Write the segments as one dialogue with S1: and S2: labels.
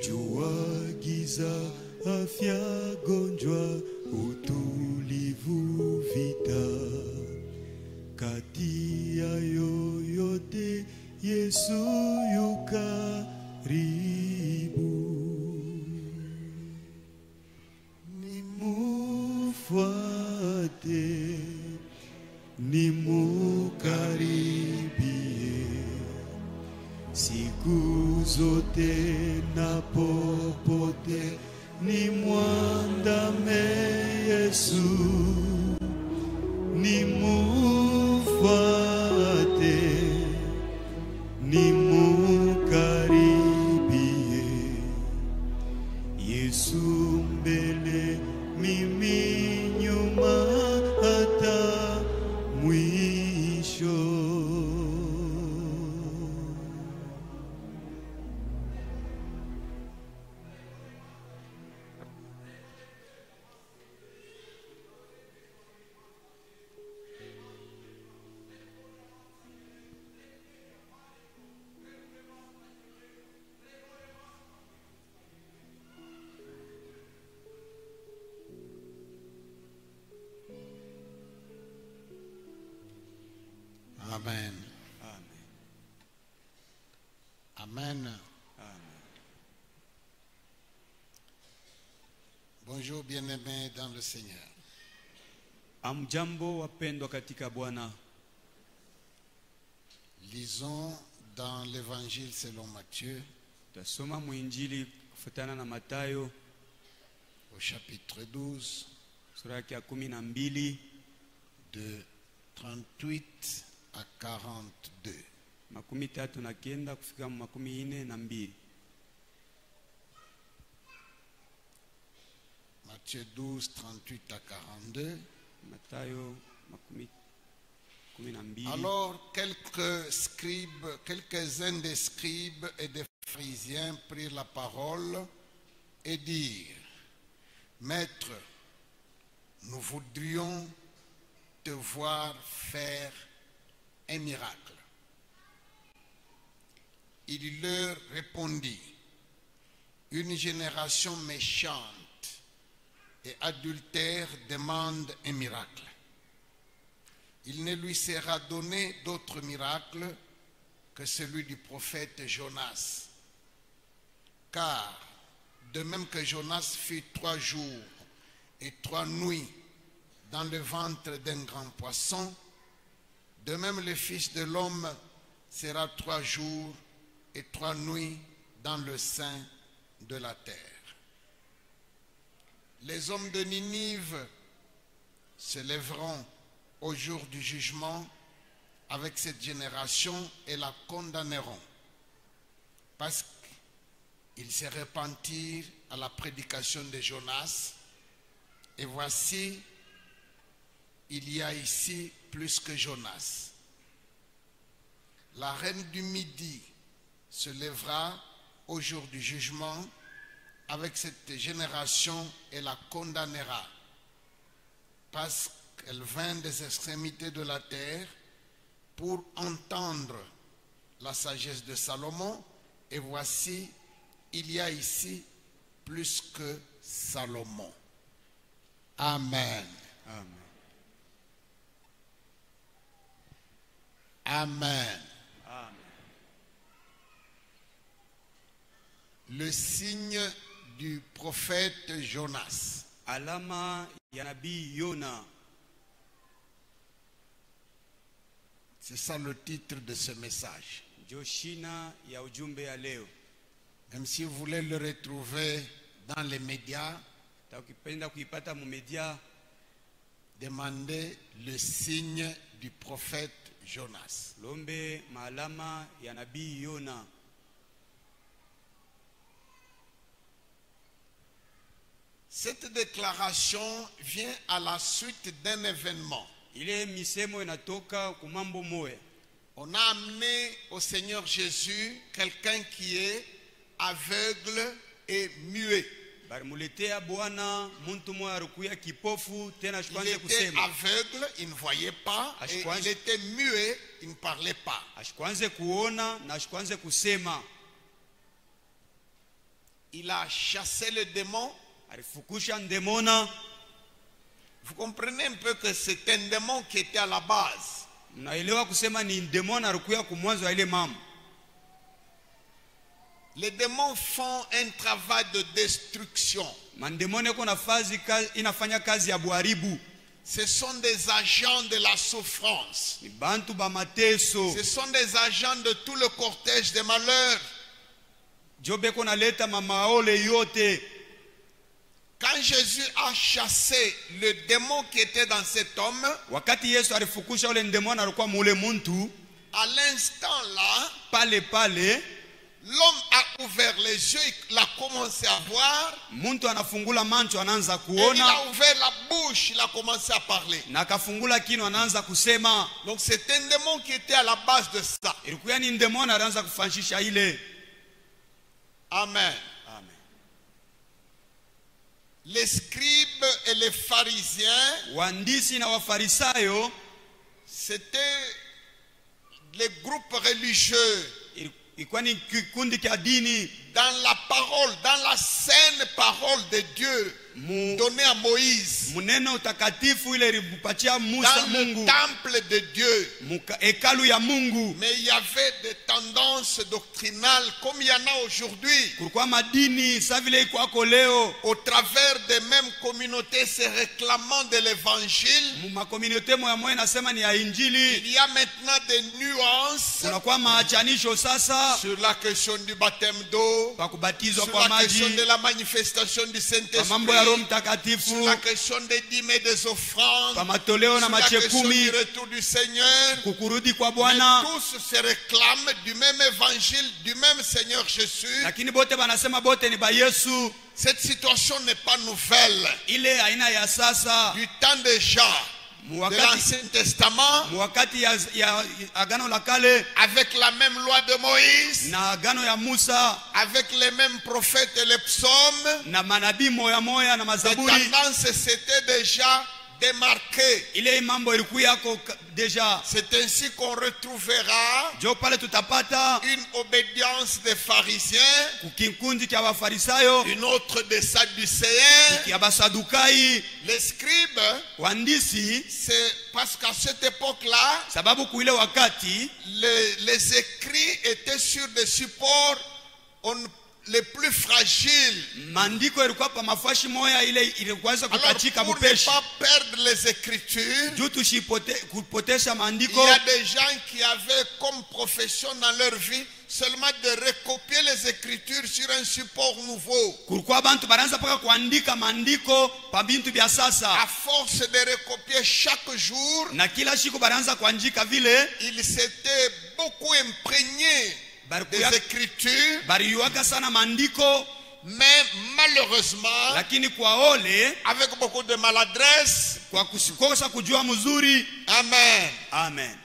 S1: Jua giza, afya gonjwa, utulivu vita. Kati ya yoyote Yesu yu karibu. Nimufuate, nimukaribie, siku zote na popote, nimwandame Yesu. Nimufuate, nimukaribie, Yesu mbele, mimi nyuma hata mwisho.
S2: Amen.
S1: Amen.
S2: Amen.
S1: Amen.
S2: Bonjour bien-aimés dans le Seigneur.
S1: Amjambo wapendwa katika Bwana.
S2: Lisons dans l'évangile selon Matthieu
S1: Tasoma mwinjili kufuatana na Mathayo
S2: au chapitre 12
S1: sura yake ya 12
S2: de 38 à 42.
S1: 39 kufika 42.
S2: Matthieu 12, 38 à 42.
S1: Mathayo 12.
S2: Alors quelques-uns des scribes et des pharisiens prirent la parole et dirent: Maître, nous voudrions te voir faire un miracle. Il leur répondit: Une génération méchante et adultère demande un miracle. Il ne lui sera donné d'autre miracle que celui du prophète Jonas. Car, de même que Jonas fut 3 jours et 3 nuits dans le ventre d'un grand poisson, de même le Fils de l'homme sera 3 jours et 3 nuits dans le sein de la terre. Les hommes de Ninive se lèveront au jour du jugement avec cette génération et la condamneront, parce qu'ils se repentirent à la prédication de Jonas. Et voici, il y a ici plus que Jonas. La reine du Midi se lèvera au jour du jugement avec cette génération et la condamnera, parce qu'elle vint des extrémités de la terre pour entendre la sagesse de Salomon. Et voici, il y a ici plus que Salomon. Amen.
S1: Amen.
S2: Amen.
S1: Amen.
S2: Le signe du prophète Jonas.
S1: Alama ya nabii Yona.
S2: C'est ça le titre de ce message.
S1: Joshina ya ujumbe ya leo.
S2: Même si vous voulez le retrouver dans les médias,
S1: Takipenda kuipata mu media,
S2: demandez le signe du prophète Jonas.
S1: lombe maalama ya nabii Yona.
S2: Cette déclaration vient à la suite d'un événement.
S1: Ile misemo inatoka kumambo moya.
S2: On a amené au Seigneur Jésus quelqu'un qui est aveugle et muet.
S1: Balimuletea Bwana muntu moya alikuya kipofu tena
S2: Il
S1: ashikwanze
S2: était
S1: kusema.
S2: aveugle, il ne voyait pas, et il était muet, il ne parlait pas.
S1: Ashikwanze kuona na ashikwanze kusema.
S2: il a chassé le démon.
S1: alifukusha ndemona.
S2: Vous comprenez un peu que c'est un démon qui était à la base.
S1: Mnaelewa kusema ni ndemona alikuwa kumwanzo wa ile mambo.
S2: Les démons font un travail de destruction.
S1: Mandemone yako inafanya kazi ya buharibu.
S2: Ce sont des agents de la souffrance.
S1: Ni bantu ba mateso.
S2: Ce sont des agents de tout le cortège des malheurs.
S1: Jobe kona leta mamaole yote.
S2: Quand Jésus a chassé le démon qui était dans cet homme,
S1: wakati Yesu alifukusha ule ndemona alikuwa mule muntu,
S2: à l'instant là,
S1: pale
S2: l'homme a ouvert les yeux, il a commencé à voir.
S1: Muntu anafungula mancho anaanza
S2: Et il
S1: kuona.
S2: a ouvert la bouche, il a commencé à parler.
S1: Na akafungula kino anaanza kusema.
S2: Donc c'est un démon qui était à la base de ça.
S1: Ilikuwa ni ndemona anaanza kufanishisha ile.
S2: Amen.
S1: Amen.
S2: Les scribes et les pharisiens,
S1: Wandisi na wafarisayo,
S2: c'était les groupes religieux.
S1: ilikuwa ni kikundi cha dini.
S2: Dans la parole, dans la saine parole de Dieu donnée à Moïse,
S1: Muneno utakatifu ile ilimpatia Musa
S2: dans le
S1: Mungu,
S2: temple de Dieu.
S1: hekalu ya Mungu.
S2: Mais il y avait des tendances doctrinales comme il y en a aujourd'hui.
S1: Kulikuwa madini sa vile iko ako leo.
S2: Au travers des mêmes communautés se réclamant de l'évangile,
S1: Ma communauté moya moya nasema ni ya injili.
S2: il y a maintenant des nuances
S1: Kunakuwa maachanisho sasa
S2: sur la question du baptême d'eau,
S1: pa kubatizwa
S2: sur
S1: kwa
S2: la question
S1: maji,
S2: de la manifestation du
S1: pa mambo ya Roho
S2: Saint-Esprit,
S1: Mtakatifu,
S2: sur la question des dîmes et des offrandes,
S1: pa matoleo na
S2: sur la question
S1: machekumi,
S2: du retour du Seigneur.
S1: kukurudi kwa
S2: Mais
S1: Bwana.
S2: tous se réclament du même évangile, du même Seigneur Jésus.
S1: Lakini bote banasema bote ni ba Yesu.
S2: Cette situation n'est pas nouvelle.
S1: Ile aina ya sasa
S2: Du temps déjà de l'Ancien Testament,
S1: wakati ya agano la kale
S2: avec la même loi de Moïse,
S1: na agano ya Musa
S2: avec les mêmes prophètes et les psaumes,
S1: na manabii moya moya na
S2: les
S1: mazaburi,
S2: tendances s'étaient déjà démarquées.
S1: ile mambo ilikuwa yako deja.
S2: C'est ainsi qu'on retrouvera
S1: Jo pale tutapata
S2: une obédience des pharisiens,
S1: kikundi cha wafarisayo,
S2: une autre des sadducéens.
S1: ya basadukai,
S2: Les scribes,
S1: wandisi,
S2: c'est parce qu'à cette époque-là,
S1: sababu kuile wakati
S2: les écrits étaient sur des supports les plus fragiles.
S1: maandiko ilikuwa pa mafashi moya ile ilikuweza
S2: Alors,
S1: kukachika
S2: pour ne
S1: bupeshi.
S2: pas perdre les écritures,
S1: Juu kupotesha
S2: il
S1: maandiko,
S2: y a des gens qui avaient comme profession dans leur vie seulement de recopier les écritures sur un support nouveau.
S1: kulikuwa bantu banaanza paka kuandika maandiko pa bintu bya
S2: À
S1: sasa,
S2: force de recopier chaque jour,
S1: na kila siku banaanza kuandika vile.
S2: ils s'étaient beaucoup imprégnés des écritures,
S1: Bariyuaka sana maandiko,
S2: mais malheureusement,
S1: lakini kwa ole,
S2: avec beaucoup de maladresse,
S1: kwa kukosa kujua mzuri.
S2: amen,
S1: Amen.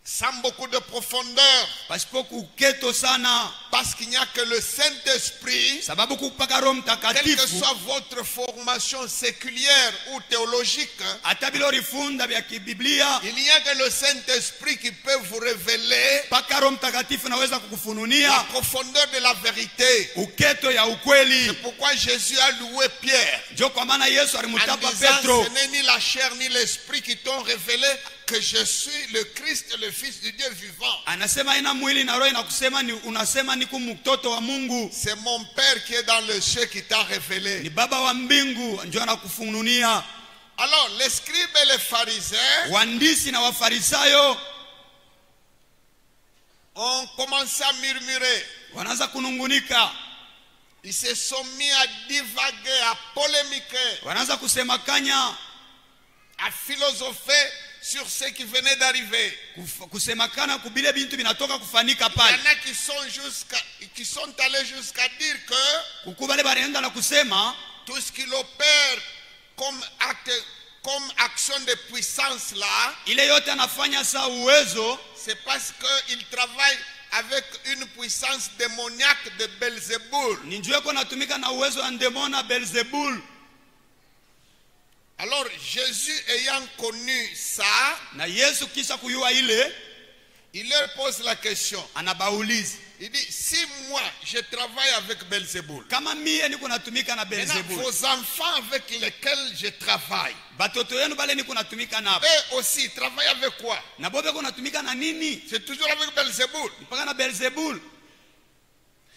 S2: sans beaucoup de profondeur,
S1: Pasipo kuketo sana,
S2: parce qu'il n'y a que le Saint-Esprit.
S1: sababu kupaka Roho
S2: Quelle que
S1: Mtakatifu,
S2: soit votre formation séculière ou théologique,
S1: hata bila ulifunda vya kibiblia,
S2: il n'y a que le Saint-Esprit qui peut vous révéler
S1: paka Roho Mtakatifu naweza
S2: la
S1: kukufununia
S2: profondeur de la vérité.
S1: uketo ya ukweli.
S2: C'est pourquoi Jésus a loué Pierre
S1: Ndio kwa maana Yesu
S2: en
S1: alimutapa
S2: disant,
S1: Petro,
S2: ce n'est ni la chair ni l'esprit qui t'ont révélé que je suis le Christ, le Fils du Dieu vivant.
S1: anasema ina mwili na roho, inakusema ni unasema niko mtoto wa Mungu.
S2: C'est mon Père qui est dans le ciel qui t'a révélé.
S1: Ni Baba wa mbingu ndio anakufununia.
S2: Alors, les scribes et les pharisiens
S1: Wandisi na wafarisayo
S2: ont commencé à murmurer.
S1: wanaanza kunungunika,
S2: Ils se sont mis à divaguer, à polémiquer,
S1: wanaanza kusema kanya,
S2: à philosopher sur ce qui venait d'arriver.
S1: kusemakana kubile bintu binatoka kufanika
S2: Il y
S1: pale.
S2: en a qui sont allés jusqu'à dire que
S1: Kukubale barienda na kusema
S2: tout ce qu'il opère comme acte, comme action de puissance là,
S1: ile yote anafanya saa uwezo,
S2: c'est parce qu'il travaille avec une puissance démoniaque de Belzéboul.
S1: ni njoo yako natumika na uwezo wa ndemona Belzebul.
S2: Alors Jésus ayant connu ça,
S1: Na Yesu kisha kuyua ile,
S2: il leur pose la question.
S1: anabauliza
S2: Il dit, si moi je travaille avec Belzéboul,
S1: kama mie niko natumika na
S2: maintenant
S1: Beelzebul,
S2: vos enfants avec lesquels je travaille,
S1: batoto yenu bale niko natumika nabo,
S2: eux aussi travaillent avec quoi?
S1: na bobe ko natumika na nini?
S2: C'est toujours avec Belzéboul.
S1: Mpaka na Beelzebul.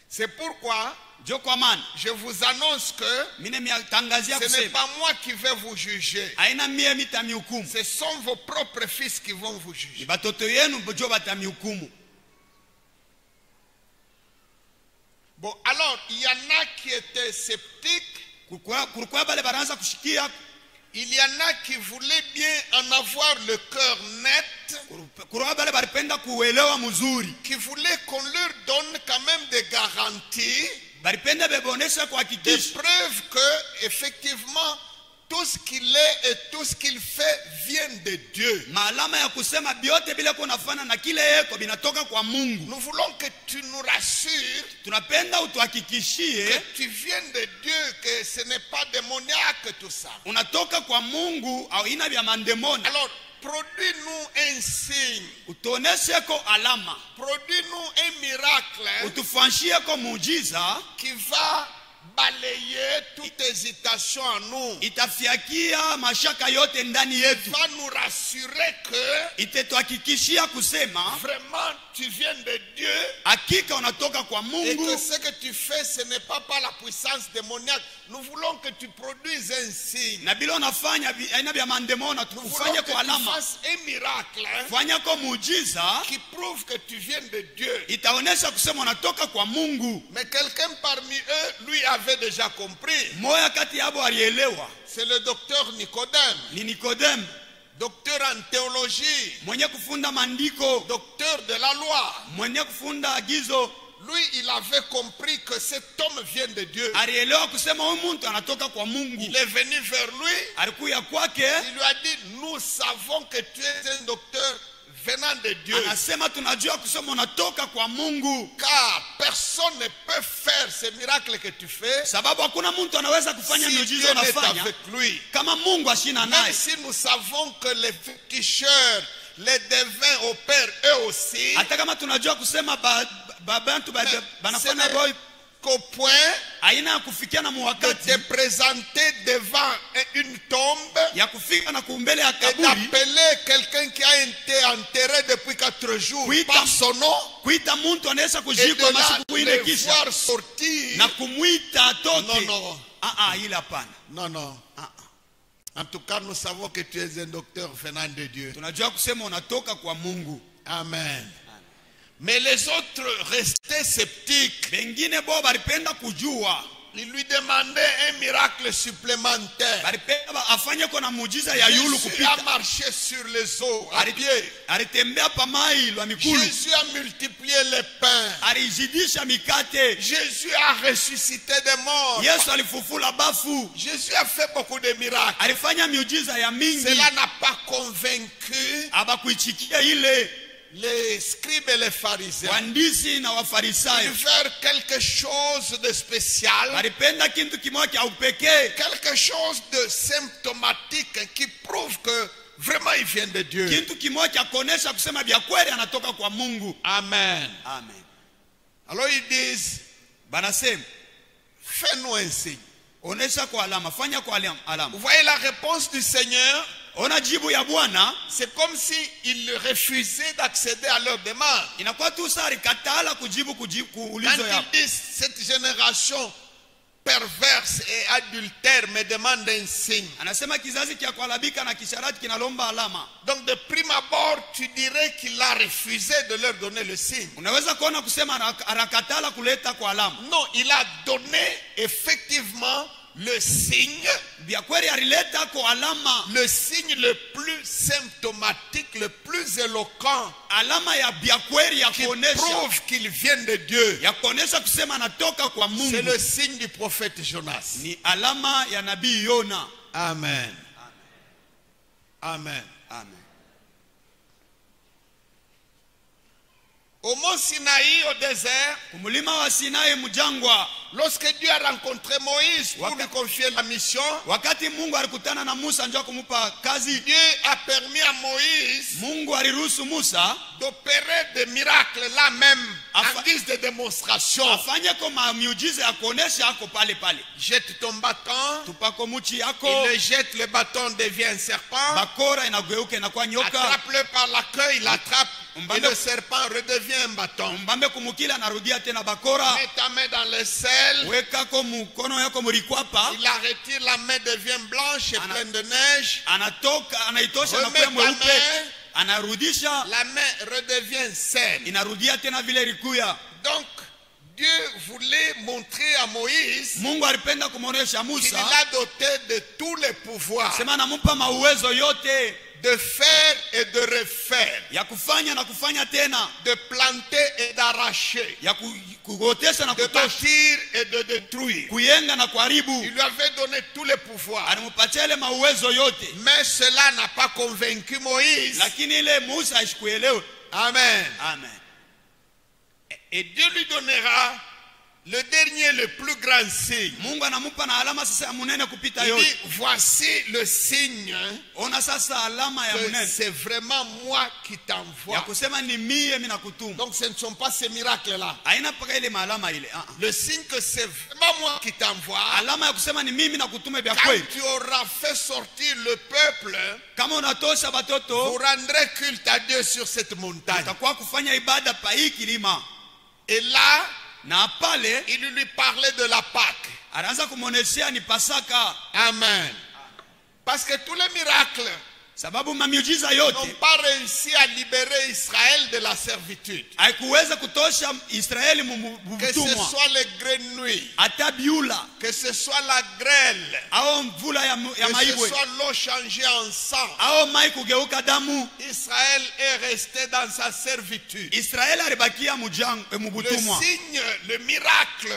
S2: C'est pourquoi
S1: Jo kwa maana
S2: je vous annonce que
S1: mine miatangazia
S2: ce n'est
S1: kusema
S2: pas moi qui vais vous juger.
S1: aina mie mitamihukumu,
S2: Ce sont vos propres fils qui vont vous
S1: ni
S2: juger.
S1: batoto yenu jo batamihukumu.
S2: Bon, alors, il y en a qui étaient sceptiques.
S1: Kulikuwa bale banaanza kushikia,
S2: Il y en a qui voulaient bien en avoir le cœur net,
S1: kulikuwa bale balipenda kuelewa mzuri,
S2: qui voulaient qu'on leur donne quand même des garanties,
S1: balipenda bebonesha
S2: des
S1: kuhakikisha
S2: preuves que, effectivement, tout ce qu'il est et tout ce qu'il fait viennent de Dieu.
S1: maalama ya kusema biote bila kunafana na kile yeko binatoka kwa Mungu.
S2: Nous voulons que tu nous rassures
S1: Tunapenda
S2: que
S1: utuhakikishie
S2: tu viennes de Dieu, que ce n'est pas démoniaque tout ça.
S1: unatoka kwa Mungu au ina vya mandemoni.
S2: Alors, produis-nous un signe,
S1: Utuonesheko alama,
S2: produis-nous un miracle
S1: utufanshieko muujiza,
S2: qui va balayer toute hésitation en nous.
S1: itafiakia mashaka yote ndani yetu,
S2: Va nous rassurer que
S1: itetuhakikishia kusema
S2: vraiment tu viens de Dieu
S1: hakika unatoka kwa
S2: et
S1: Mungu,
S2: que ce que tu fais ce n'est pas par la puissance démoniaque. Nous voulons que tu produises un signe.
S1: na bila unafanya aina vya mandemoni,
S2: Nous voulons
S1: ufanye
S2: que
S1: kwa
S2: tu
S1: alama,
S2: fasses un miracle
S1: fanya kwa muujiza,
S2: qui prouve que tu viens de Dieu.
S1: itaonesha kusema unatoka kwa Mungu.
S2: Mais quelqu'un parmi eux, lui, avait déjà compris.
S1: Moya kati yabo alielewa,
S2: C'est le docteur Nicodème,
S1: ni Nikodemu
S2: docteur en théologie,
S1: mwenye kufunda maandiko,
S2: docteur de la loi.
S1: mwenye kufunda agizo.
S2: Lui, il avait compris que cet homme vient de Dieu.
S1: Alielewa kusema huyu mtu anatoka kwa Mungu.
S2: Il est venu vers lui.
S1: Alikuya kwake,
S2: Il lui a dit, nous savons que tu es un docteur venant de Dieu.
S1: anasema tunajua kusema unatoka kwa Mungu,
S2: Car personne ne peut faire ce miracle que tu fais
S1: sababu hakuna mtu anaweza kufanya
S2: si Dieu
S1: miujiza
S2: n'est
S1: unafanya
S2: avec lui.
S1: kama Mungu ashina
S2: Même
S1: naye.
S2: si nous savons que les féticheurs, les devins opèrent eux aussi,
S1: Hata kama tunajua kusema bantu
S2: ce
S1: banafanya
S2: n'est
S1: roho
S2: qu'au point
S1: aina ya kufikia na
S2: de
S1: muwakati
S2: te présenter devant une tombe
S1: ya kufika na kumbele ya
S2: et
S1: kaburi,
S2: d'appeler quelqu'un qui a été enterré depuis 4 jours
S1: Oui,
S2: par son nom
S1: kuita mtu anaweza
S2: et de
S1: kujikwa
S2: là
S1: masiku ine
S2: le
S1: kisha
S2: voir sortir.
S1: na kumwita atoke.
S2: Non.
S1: Ile hapana.
S2: Non. En tout cas, nous savons que tu es un docteur venant de Dieu.
S1: Tunajua kusema unatoka kwa Mungu.
S2: Amen. Mais les autres restaient sceptiques.
S1: Bengine bo balipenda kujua,
S2: Ils lui demandaient un miracle supplémentaire.
S1: balipenda afanye kwa na muujiza ya yulu
S2: Jésus a
S1: kupita.
S2: marché sur les eaux à pied.
S1: Alitembea pa mai lwa mikulu,
S2: Jésus a multiplié les pains.
S1: alizidisha mikate.
S2: Jésus a ressuscité des morts.
S1: Yesu alifufula bafu,
S2: Jésus a fait beaucoup de miracles.
S1: alifanya miujiza ya mingi.
S2: Cela n'a pas convaincu
S1: Abakuichikia ile
S2: les scribes et les pharisiens.
S1: waandishi na
S2: Ils
S1: wafarisayo,
S2: faire quelque chose de spécial,
S1: walipenda kintu kimoja cha upekee,
S2: quelque chose de symptomatique qui prouve que vraiment il vient de Dieu.
S1: kintu kimoja cha kuonesha kusema vya kweli anatoka kwa Mungu.
S2: Amen.
S1: Amen.
S2: Alors ils disent,
S1: Banasema
S2: fais-nous un signe.
S1: onesha kwa alama, fanya kwa alama.
S2: Vous voyez la réponse du Seigneur?
S1: Ona jibu ya Bwana,
S2: C'est comme si il refusait d'accéder à leur demande.
S1: inakuwa tu sasa alikatala kujibu
S2: Quand
S1: kuulizo yao.
S2: ils disent, cette génération perverse et adultère me demande un signe.
S1: Anasema kizazi kia kuharibika na kisharati kinalomba alama.
S2: Donc de prime abord, tu dirais qu'il a refusé de leur donner le signe.
S1: Unaweza kuona kusema anakatala kuleta kwa alama.
S2: Non, il a donné effectivement le signe,
S1: Vya kweli alileta kwa alama,
S2: le signe le plus symptomatique, le plus éloquent,
S1: alama ya vya kweli ya
S2: qui
S1: kuonesha,
S2: prouve qu'il vient de Dieu.
S1: ya kuonesha kusema anatoka kwa
S2: C'est
S1: Mungu.
S2: le signe du prophète Jonas.
S1: Ni alama ya nabii Yona.
S2: Amen. Amen.
S1: Amen.
S2: Au mont Sinaï, au désert,
S1: kumulima wa Sinai mjangwa,
S2: lorsque Dieu a rencontré Moïse pour lui confier la mission,
S1: wakati Mungu alikutana na Musa njoo kumupa kazi,
S2: Dieu a permis à Moïse
S1: Mungu aliruhusu Musa
S2: d'opérer des miracles là même en guise de démonstration.
S1: afanye kama miujiza ya kuonesha ako pale pale.
S2: Jette ton bâton,
S1: Tupako muchi yako,
S2: il le jette, le bâton devient un serpent.
S1: bakora inageuka inakuwa nyoka,
S2: Attrape-le par la queue, il l'attrape et le serpent redevient un bâton.
S1: mbambe kumukila narudia tena bakora,
S2: Mets ta main dans le sel,
S1: weka ko mukono yako murikwapa,
S2: il la retire, la main devient blanche et pleine de neige.
S1: anatoka anaitosha na
S2: Remets
S1: kuwa
S2: ta
S1: mweupe,
S2: main,
S1: anarudisha
S2: la main redevient saine.
S1: inarudia tena vile ilikuya.
S2: Donc, Dieu voulait montrer à Moïse
S1: Mungu alipenda kumuonesha
S2: qu'il
S1: Musa
S2: l'a doté de tous les pouvoirs
S1: sema namupa mauwezo yote
S2: de faire et de refaire,
S1: ya kufanya na kufanya tena,
S2: de planter et d'arracher,
S1: ya kugotesha na
S2: de
S1: kutosha,
S2: bâtir et de détruire.
S1: kuyenga na kuharibu.
S2: Il lui avait donné tous les pouvoirs.
S1: Alimupatia ile mauwezo yote,
S2: Mais cela n'a pas convaincu Moïse.
S1: lakini ile Musa ashikuelewe.
S2: Amen.
S1: Amen.
S2: Et Dieu lui donnera le dernier, le plus grand signe.
S1: Mungu anamupa na alama sasa ya munene kupita
S2: Il dit,
S1: yote.
S2: voici le signe
S1: Ona sasa alama ya
S2: que
S1: munene
S2: c'est vraiment moi qui
S1: ya
S2: t'envoie.
S1: kusema ni mie mimi nakutuma.
S2: Donc ce ne sont pas ces miracles-là.
S1: Haina paka ile maalama ile.
S2: Le signe que c'est vraiment moi qui t'envoie.
S1: Alama ya kusema ni mimi nakutuma vya
S2: Quand
S1: kweli.
S2: tu auras fait sortir le peuple,
S1: Kama unatosha
S2: vous
S1: batoto,
S2: rendrez culte à Dieu sur cette montagne.
S1: utakuwa kufanya ibada pa hii kilima.
S2: Et là,
S1: Na pale
S2: il lui parlait de la Pâque.
S1: anaanza kumuoneshea ni Pasaka,
S2: Amen. Parce que tous les miracles
S1: sababu mamiujiza
S2: n'ont
S1: yote
S2: pas réussi à libérer Israël de la servitude.
S1: haikuweza kutosha Israeli
S2: Que ce
S1: mtumwa,
S2: soit les grenouilles,
S1: hata biula
S2: que ce soit la grêle,
S1: au mvula ya
S2: que ce
S1: maibwe
S2: soit l'eau changée en sang.
S1: au mai kugeuka damu.
S2: Israël est resté dans sa servitude.
S1: Israeli alibakia
S2: Le
S1: mubutumwa.
S2: signe, le miracle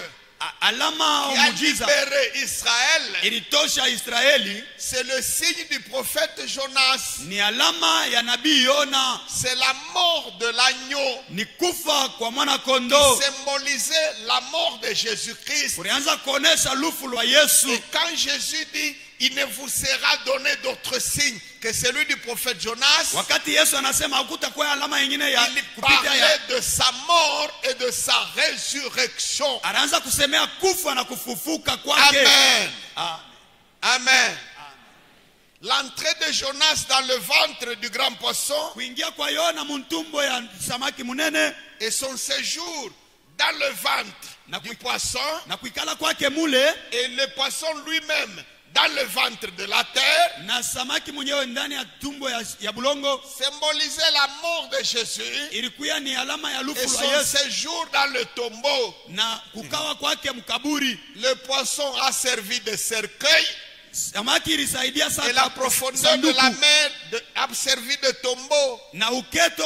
S1: Alama
S2: qui
S1: au
S2: a
S1: mujiza
S2: libéré Israël,
S1: ilitosha Israeli
S2: c'est le signe du prophète Jonas.
S1: ni alama ya nabii Yona,
S2: C'est la mort de l'agneau
S1: ni kufa kwa mwana
S2: qui
S1: kondoo,
S2: symbolisait la mort de Jésus-Christ.
S1: kulianza kuonesha lufu lwa Yesu.
S2: Et quand Jésus dit, il ne vous sera donné d'autre signe que celui du prophète Jonas,
S1: Wakati Yesu anasema hakutakuwa alama nyingine ya
S2: il
S1: kupita
S2: parlait
S1: ya,
S2: de sa mort et de sa résurrection.
S1: anaanza kusemea kufa na kufufuka kwake.
S2: Amen.
S1: Ah,
S2: Amen. L'entrée de Jonas dans le ventre du grand poisson
S1: kuingia kwa Yona muntumbo ya samaki munene
S2: et son séjour dans le ventre du poisson
S1: na kuikala kwake mule
S2: et le poisson lui-même dans le ventre de la terre
S1: na samaki mwenyewe ndani ya tumbo ya bulongo
S2: symbolisait la mort de Jésus
S1: ilikuwa ni alama ya
S2: et
S1: lufu
S2: son
S1: lwa Yesu,
S2: séjour dans le tombeau.
S1: na kukawa kwake mkaburi.
S2: Le poisson a servi de cercueil
S1: Samaki ilisaidia
S2: et la
S1: sana
S2: profondeur de la mer a servi de tombeau
S1: na uketo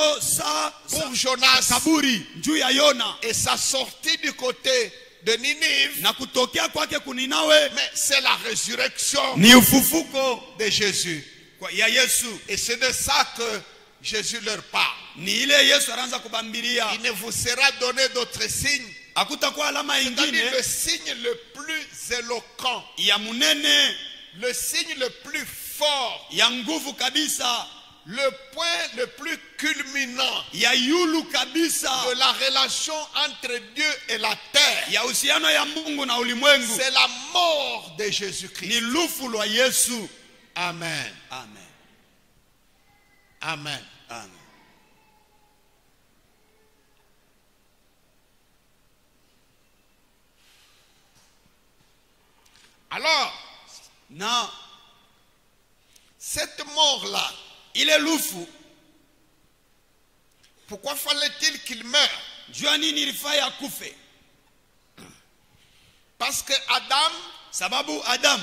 S2: pour Jonas.
S1: kaburi juu ya Yona,
S2: Et sa sortie du côté de Ninive,
S1: na kutokea kwake kuninawe
S2: mais c'est la résurrection
S1: ni ufufuko
S2: de Jésus.
S1: ya Yesu.
S2: Et c'est de ça que Jésus leur parle.
S1: Ni ile Yesu anaanza kubambilia,
S2: Il ne vous sera donné d'autres signes.
S1: hakutakuwa alama
S2: C'est-à-dire
S1: ingine
S2: le signe le plus éloquent,
S1: ya munene
S2: le signe le plus fort,
S1: ya nguvu kabisa
S2: le point le plus culminant
S1: ya yulu kabisa
S2: de la relation entre Dieu et la terre.
S1: ya uhusiano ya Mungu na ulimwengu
S2: C'est la mort de
S1: ni
S2: Jésus-Christ.
S1: lufu lwa Yesu.
S2: Amen.
S1: Amen.
S2: Amen.
S1: Amen.
S2: Alors,
S1: Na
S2: cette mort-là,
S1: ile lufu,
S2: pourquoi fallait-il qu'il meure?
S1: jua nini ilifaa akufe?
S2: Parce que Adam
S1: Sababu Adam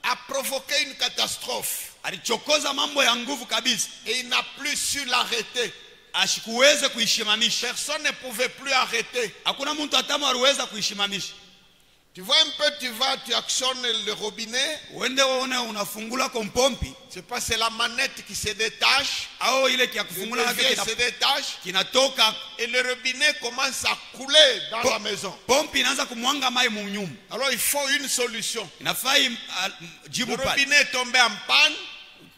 S2: a provoqué une catastrophe
S1: alichokoza mambo ya nguvu kabisa,
S2: et il n'a plus su l'arrêter.
S1: ashikuweze kuishimamisha.
S2: Personne ne pouvait plus arrêter.
S1: Hakuna mtu atamu aliweza kuishimamisha.
S2: Tu vois un peu, tu actionnes le robinet.
S1: Uende uone unafungula kompompi.
S2: C'est pas, c'est la manette qui se détache.
S1: Au ile kia
S2: Le
S1: kufungula
S2: levier
S1: nake
S2: se détache.
S1: kinatoka.
S2: Et le robinet commence à couler dans la maison.
S1: Pompi inaanza kumwanga mai mu nyumba.
S2: Alors il faut une solution.
S1: Inafaa
S2: Le
S1: jibu pale.
S2: robinet est tombé en panne.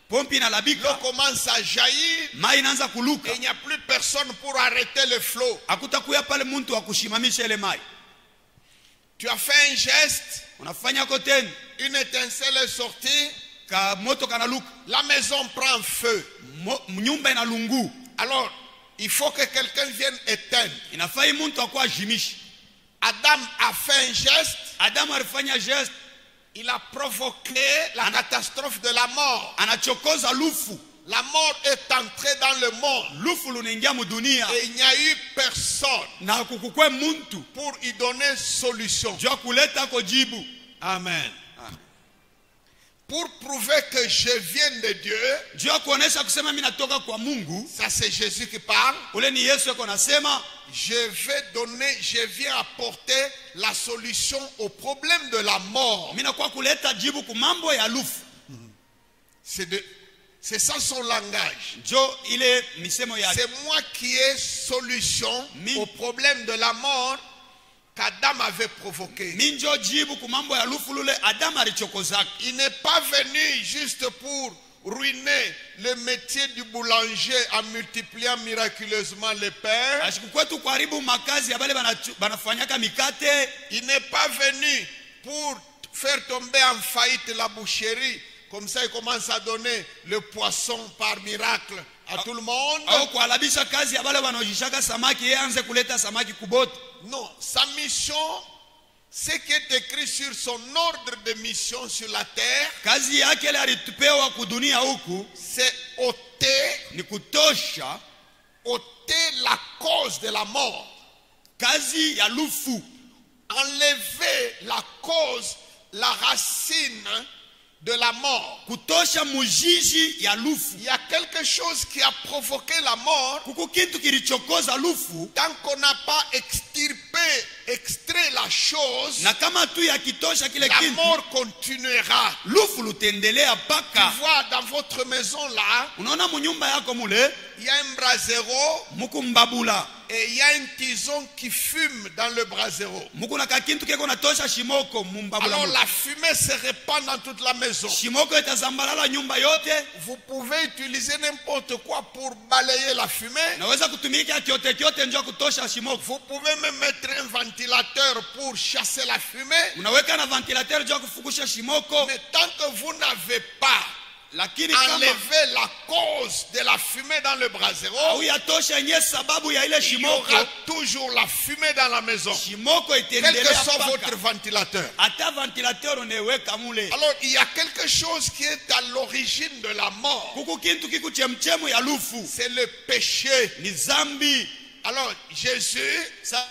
S1: Pompi
S2: L'eau
S1: inalabika.
S2: commence à jaillir.
S1: Mai inaanza kuluka.
S2: Et il n'y a plus personne pour arrêter le flot.
S1: Hakutakuya pale mtu wa kushimamisha ile mai.
S2: Tu as fait un geste.
S1: Unafanya koteni.
S2: Une étincelle est sortie.
S1: Ka moto kanaluka.
S2: La maison prend feu.
S1: Nyumba inalungu.
S2: Alors, il faut que quelqu'un vienne éteindre.
S1: Inafai mtu akwa jimishi.
S2: Adam a fait un geste.
S1: Adamu alifanya geste.
S2: Il a provoqué la catastrophe de la mort.
S1: Anachokoza lufu.
S2: La mort est entrée dans le monde.
S1: Lufu lunaingia mu dunia.
S2: Et il n'y a eu personne
S1: Na kukukwe muntu.
S2: pour y donner solution.
S1: Jua kuleta kojibu.
S2: Amen. Pour prouver que je viens de Dieu,
S1: Jua kuonesha kusema mimi natoka kwa Mungu.
S2: ça c'est Jésus qui parle.
S1: Ule ni Yesu yako nasema.
S2: Je viens apporter la solution au problème de la mort.
S1: Mimi nakuwa kuleta jibu kumambo ya lufu.
S2: C'est ça son langage.
S1: Jo ile misemo yake.
S2: C'est moi qui ai solution au problème de la mort qu'Adam avait provoqué.
S1: Minjo jibu kumambo ya lufu lule Adam alichokozaka.
S2: Il n'est pas venu juste pour ruiner le métier du boulanger en multipliant miraculeusement les pains.
S1: Ashikukwetu kuharibu makazi ya bale banafanyaka mikate.
S2: Il n'est pas venu pour faire tomber en faillite la boucherie. Comme ça, il commence à donner le poisson par miracle à tout le monde.
S1: Au kualabisha kazi ya bale wanaojishaka samaki yeye anze kuleta samaki kubote.
S2: Non, sa mission, ce qui est écrit sur son ordre de mission sur la terre,
S1: Kazi yake ile alitupewa kudunia huku
S2: c'est ôter
S1: ni kutosha
S2: la cause de la mort.
S1: kazi ya lufu.
S2: Enlever la cause, la racine de la mort.
S1: Kutosha mujiji ya lufu.
S2: Il y a quelque chose qui a provoqué la mort.
S1: Kuku kintu kilichokoza lufu.
S2: Tant qu'on n'a pas extrait la chose,
S1: Na kama tu ya kitosha kile
S2: la
S1: kintu,
S2: mort continuera.
S1: lufu lutendelea
S2: Tu
S1: paka.
S2: vois, dans votre maison là,
S1: Unaona munyumba yako mule
S2: il y a un brasero
S1: muku mbabula.
S2: et il y a un tison qui fume dans le brasero.
S1: Muku na kakintu keko natosha shimoko mumbabula.
S2: Alors la fumée se répand dans toute la maison.
S1: Shimoko itazambalala nyumba yote.
S2: Vous pouvez utiliser n'importe quoi pour balayer la fumée.
S1: Naweza kutumika kyote kyote njoo kutosha shimoko.
S2: Vous pouvez même mettre un ventilateur pour chasser la fumée.
S1: Unaweka na ventilateur njoo kufukusha shimoko.
S2: Mais tant que vous n'avez pas
S1: Lakini kama
S2: enlevé la cause de la fumée dans le brasero,
S1: au yatosha yenye sababu ya ile
S2: il y
S1: shimoko,
S2: aura toujours la fumée dans la maison.
S1: shimoko
S2: Quel que
S1: itendelea
S2: soit votre
S1: paka.
S2: ventilateur.
S1: Ata ventilateur uneweka mule.
S2: Alors il y a quelque chose qui est à l'origine de la mort.
S1: Kuku kintu kiku chemchemu ya lufu.
S2: C'est le péché.
S1: Ni zambi.
S2: Alors Jésus
S1: Sa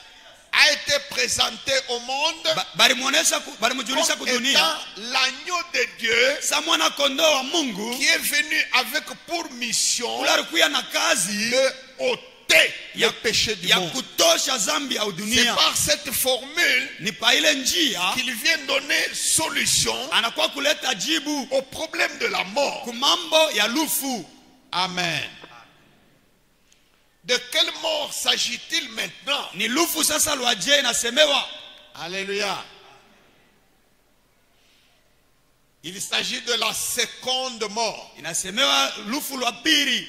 S2: a été présenté au monde
S1: balimujulisha
S2: comme
S1: kudunia.
S2: étant l'agneau de Dieu
S1: Sa mwana kondoo wa Mungu
S2: qui est venu avec pour mission
S1: ule alikuya na kazi
S2: de ôter le péché du
S1: ya
S2: monde.
S1: kutosha zambi ya
S2: C'est
S1: udunia.
S2: par cette formule
S1: Ni pa ile njia
S2: qu'il vient donner solution
S1: anakuwa kuleta jibu
S2: au problème de la mort.
S1: kumambo ya lufu.
S2: Amen. De quelle mort s'agit-il maintenant?
S1: Ni lufu sasa lwaje inasemewa.
S2: Alléluia. Il s'agit de la seconde mort.
S1: Inasemewa lufu lwa pili.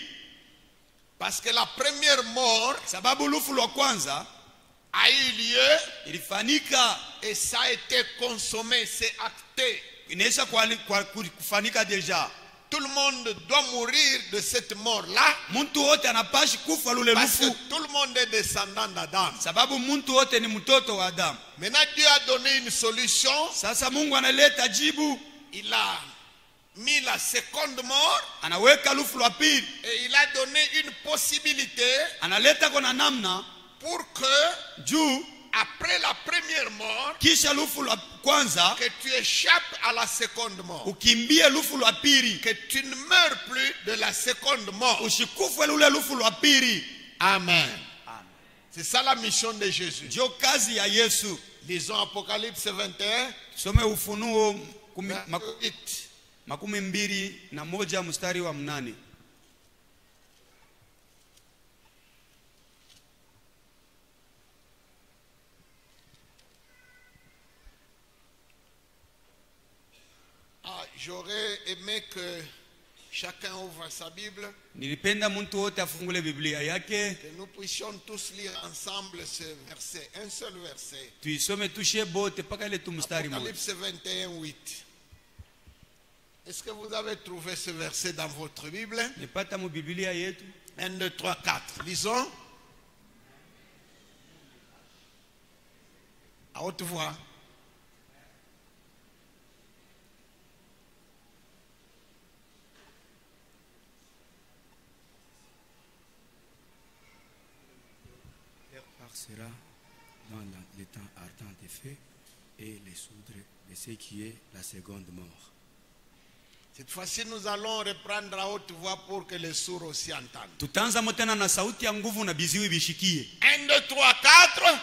S2: Parce que la première mort
S1: Sababu lufu lwa kwanza
S2: a eu lieu
S1: ilifanyika,
S2: et ça a été consommé, c'est acté.
S1: inaisha kufanika deja.
S2: Tout le monde doit mourir de cette mort-là.
S1: Muntu wote anapashi kufa lule
S2: Parce que
S1: lufu.
S2: tout le monde est descendant d'Adam.
S1: Sababu muntu wote ni mtoto wa Adamu.
S2: Maintenant Dieu a donné une solution.
S1: Sasa Mungu analeta jibu.
S2: Il a mis la seconde mort
S1: Anaweka lufu lwa pili.
S2: et il a donné une possibilité
S1: Analeta kona namna
S2: pour que
S1: juu
S2: après la première mort,
S1: kisha lufu lwa kwanza
S2: que tu échappes à la seconde mort.
S1: ukimbie lufu lwa pili.
S2: Que tu ne meurs plus de la seconde mort.
S1: Ushikufe lule lufu lwa pili.
S2: Amen. C'est ça la mission de Jésus.
S1: ndio kazi ya Yesu.
S2: Lisons Apocalypse 21.
S1: Tusome Ufunuo
S2: Verset
S1: 21 mstari wa 8.
S2: J'aurais aimé que chacun ouvre sa Bible,
S1: Nilipenda mtu wote afungule Biblia yake,
S2: que nous puissions tous lire ensemble ce verset, un seul verset.
S1: tuisome tushe bote paka ile tu mstari moja.
S2: Apocalypse 21, 8. Est-ce que vous avez trouvé ce verset dans votre Bible?
S1: Nipata mu Biblia yetu.
S2: 1, 2, 3, 4. Lisons. À haute voix.
S3: Sera dans le temps ardent des feux et les soudres de ce qui est la seconde mort.
S2: Cette fois-ci, nous allons reprendre à haute voix pour que les sourds aussi entendent.
S1: Tutaanza tena na sauti ya nguvu na biziwi bishikie.
S2: 1, 2, 3, 4.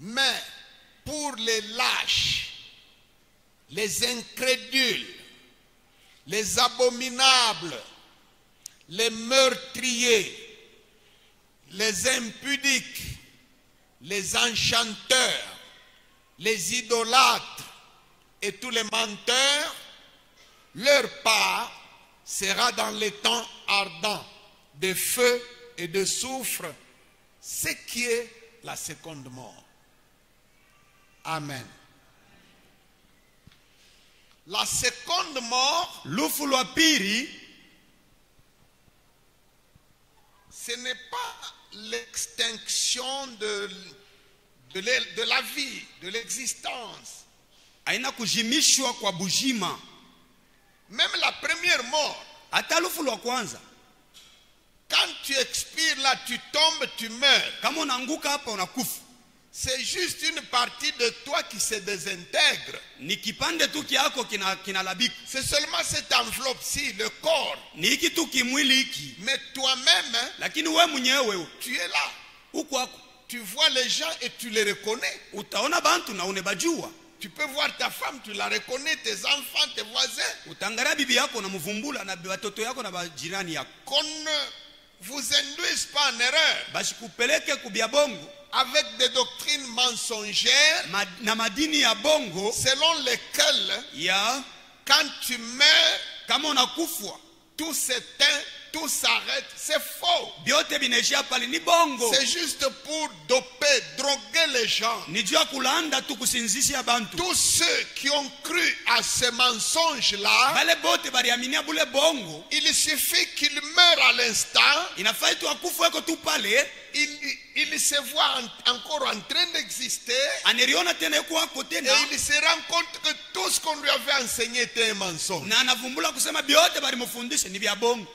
S2: Mais pour les lâches, les incrédules, les abominables, les meurtriers, les impudiques, les enchanteurs, les idolâtres et tous les menteurs, leur part sera dans les temps ardents de feu et de soufre, ce qui est la seconde mort. Amen. La seconde mort,
S1: Lufu lwa pili,
S2: ce n'est pas l'extinction de la vie, de l'existence.
S1: haina kujimishwa kwa bujima.
S2: Même la première mort,
S1: Hata lufu lwa kwanza,
S2: quand tu expires là, tu tombes, tu meurs.
S1: kama unaanguka hapa unakufa.
S2: C'est juste une partie de toi qui se désintègre.
S1: Ni kipande tu kiako kinalabika.
S2: C'est seulement cette enveloppe-ci, le corps.
S1: Ni hiki tu kimwili hiki.
S2: Mais toi-même,
S1: Lakini we mwenyewe
S2: tu es là.
S1: huko hako
S2: Tu vois les gens et tu les reconnais.
S1: utaona bantu na unebajua.
S2: Tu peux voir ta femme, tu la reconnais, tes enfants, tes voisins.
S1: Utangalia bibi yako na mvumbula na watoto yako na bajirani yako.
S2: Qu'on ne vous induise pas en erreur
S1: Bashikupeleke kubya bongo
S2: avec des doctrines mensongères
S1: na madini ya bongo
S2: selon lesquelles
S1: ya
S2: quand tu meurs,
S1: kama unakufwa
S2: tout s'éteint, tout s'arrête. C'est faux.
S1: biote binaishia pale, ni bongo.
S2: C'est juste pour doper, droguer les gens.
S1: Ni jua kulanda tu kusinzisha bantu.
S2: Tous ceux qui ont cru à ce mensonge-là,
S1: Bale bote bariaminia bule bongo,
S2: il suffit qu'ils meurent à l'instant,
S1: inafai tu akufu eko tu pale,
S2: il se voit encore en train d'exister
S1: aneriona tena eko wako
S2: et
S1: tena,
S2: il se rend compte que tout ce qu'on lui avait enseigné était un mensonge.
S1: na anavumbula kusema biote balimufundisha ni bya bongo.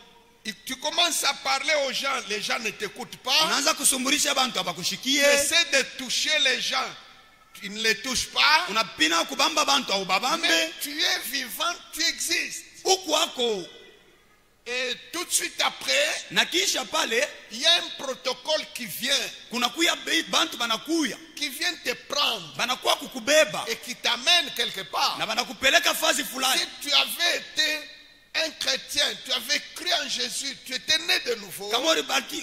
S2: Et tu commences à parler aux gens, les gens ne t'écoutent pas.
S1: Unaanza kusumbulisha bantu abakushikie.
S2: Essaie de toucher les gens, tu ne les touches pas.
S1: Unapina kubamba bantu au babambe.
S2: Mais tu es vivant, tu existes.
S1: Huku wako
S2: Et tout de suite après,
S1: na kisha pale
S2: il y a un protocole qui vient
S1: kunakuya bantu banakuya
S2: te prendre
S1: banakuwa kukubeba
S2: et qui t'amène quelque part.
S1: na banakupeleka fazi fulani.
S2: Si tu avais été un chrétien, tu avais cru en Jésus, tu étais né de nouveau,
S1: Kama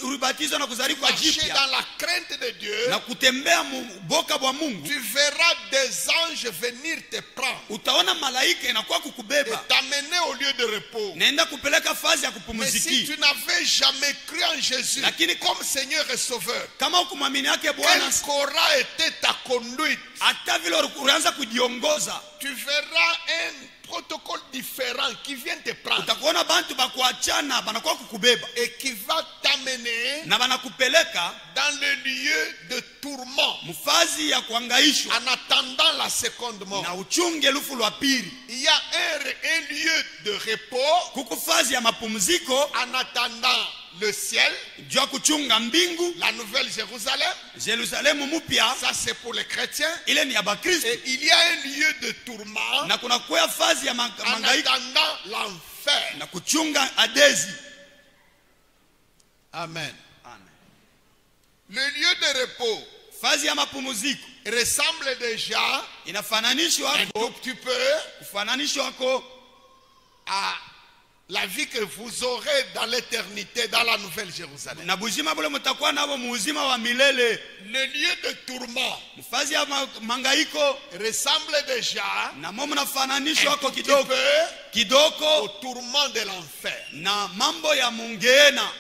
S1: ulibatizwa na kuzaliwa
S2: marcher
S1: jipya
S2: dans la crainte de Dieu,
S1: na kutembea boka bwa Mungu,
S2: tu verras des anges venir te prendre
S1: utaona malaika inakuwa
S2: et
S1: kukubeba
S2: t'amener au lieu de repos.
S1: naenda kupeleka fazi ya
S2: Mais si
S1: kupumziki.
S2: tu n'avais jamais cru en Jésus
S1: Lakini
S2: comme Seigneur et Sauveur,
S1: kama ukumwamini yake Bwana,
S2: quelle qu'aura été ta conduite,
S1: hata vile ulianza kujiongoza,
S2: tu verras un protocoles différents qui viennent te prendre
S1: utakuona bantu bakuachana banakuwa kukubeba
S2: et qui va t'amener
S1: na banakupeleka
S2: dans le lieu de tourment
S1: mfazi ya kuangaishwa
S2: en attendant la seconde mort.
S1: na uchunge lufu lwa pili.
S2: Il y a un lieu de repos
S1: Kuku fazi ya mapumziko
S2: en attendant le ciel,
S1: juu ya kuchunga mbingu
S2: la nouvelle Jérusalem.
S1: Yerusalemu mupya,
S2: Ça c'est pour les chrétiens.
S1: ile ni ya Bakristo.
S2: Et il y a un lieu de tourment
S1: Na kuna kuya fazi ya
S2: en
S1: mangaiko
S2: attendant l'enfer.
S1: na kuchunga adezi.
S2: Amen.
S1: Amen.
S2: Le lieu de repos
S1: Fazi ya mapumziko
S2: ressemble déjà
S1: inafananishwa
S2: un tout petit peu
S1: kufananishwa ko
S2: à la vie que vous aurez dans l'éternité dans la nouvelle Jérusalem.
S1: na buzima bule mutakuwa nabo muuzima wa milele.
S2: Le lieu de tourment
S1: Fazi ya mangaiko
S2: ressemble déjà
S1: na mo
S2: un
S1: mnafananishwa ko
S2: tout petit
S1: kidogo
S2: peu au
S1: kidogo
S2: tourment de l'enfer.
S1: na mambo ya mungena.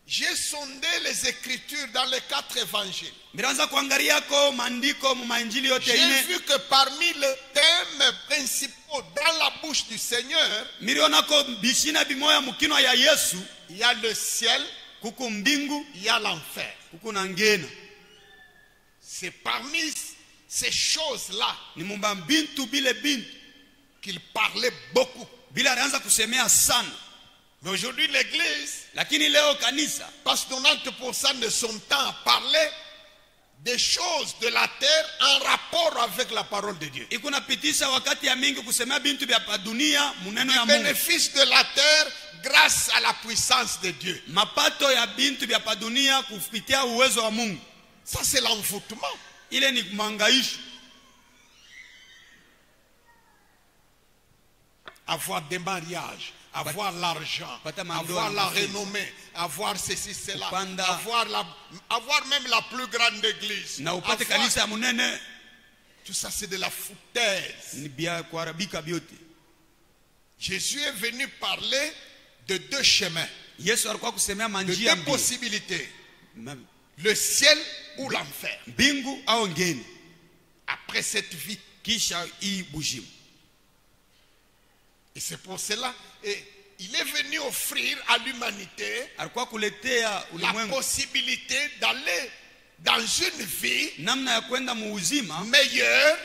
S2: J'ai sondé les Écritures dans les 4 évangiles.
S1: Miraanza kuangalia ko maandiko mu mainjili yote
S2: J'ai
S1: ine.
S2: vu que parmi les thèmes principaux dans la bouche du Seigneur,
S1: Miliona ko bishina bimoya mukino ya Yesu,
S2: il y a le ciel,
S1: kuku mbingu,
S2: il y a l'enfer.
S1: kuku na ngena.
S2: C'est parmi ces choses-là
S1: Ni mumba bintu bile bintu
S2: qu'il parlait beaucoup.
S1: bila alianza kusemea sana.
S2: Mais aujourd'hui, l'Église
S1: Lakini leo kanisa
S2: passe 90% de son temps à parler des choses de la terre en rapport avec la parole de Dieu.
S1: iko napitisha wakati ya mingi kusemea bintu vya pa dunia muneno ya Mungu.
S2: Bénéfice de la terre grâce à la puissance de Dieu.
S1: Mapato ya bintu vya pa dunia kupitia uwezo wa Mungu.
S2: Ça, c'est l'envoûtement.
S1: Ile ni mangaisho.
S2: Avoir des mariages, avoir l'argent,
S1: Pata mando
S2: avoir
S1: na
S2: la
S1: mafisi.
S2: renommée, avoir ceci, cela,
S1: Kupanda.
S2: avoir même la plus grande église.
S1: Na upate
S2: Avoir-
S1: kanisa ya munene
S2: tout ça, c'est de la foutaise.
S1: ni bia kuharibika biote.
S2: Jésus est venu parler de 2 chemins,
S1: Yesu alikuwa kusemea
S2: de
S1: manjia
S2: 2
S1: mbili.
S2: possibilités.
S1: Ma-
S2: Le ciel ou l'enfer.
S1: Mbingu au ngeni.
S2: Après cette vie.
S1: Kisha hii bujimu.
S2: Et c'est pour cela, et il est venu offrir à l'humanité
S1: Alikuwa kuletea
S2: la
S1: ulimwengu
S2: possibilité d'aller dans une vie
S1: namna ya kwenda muuzima
S2: meilleure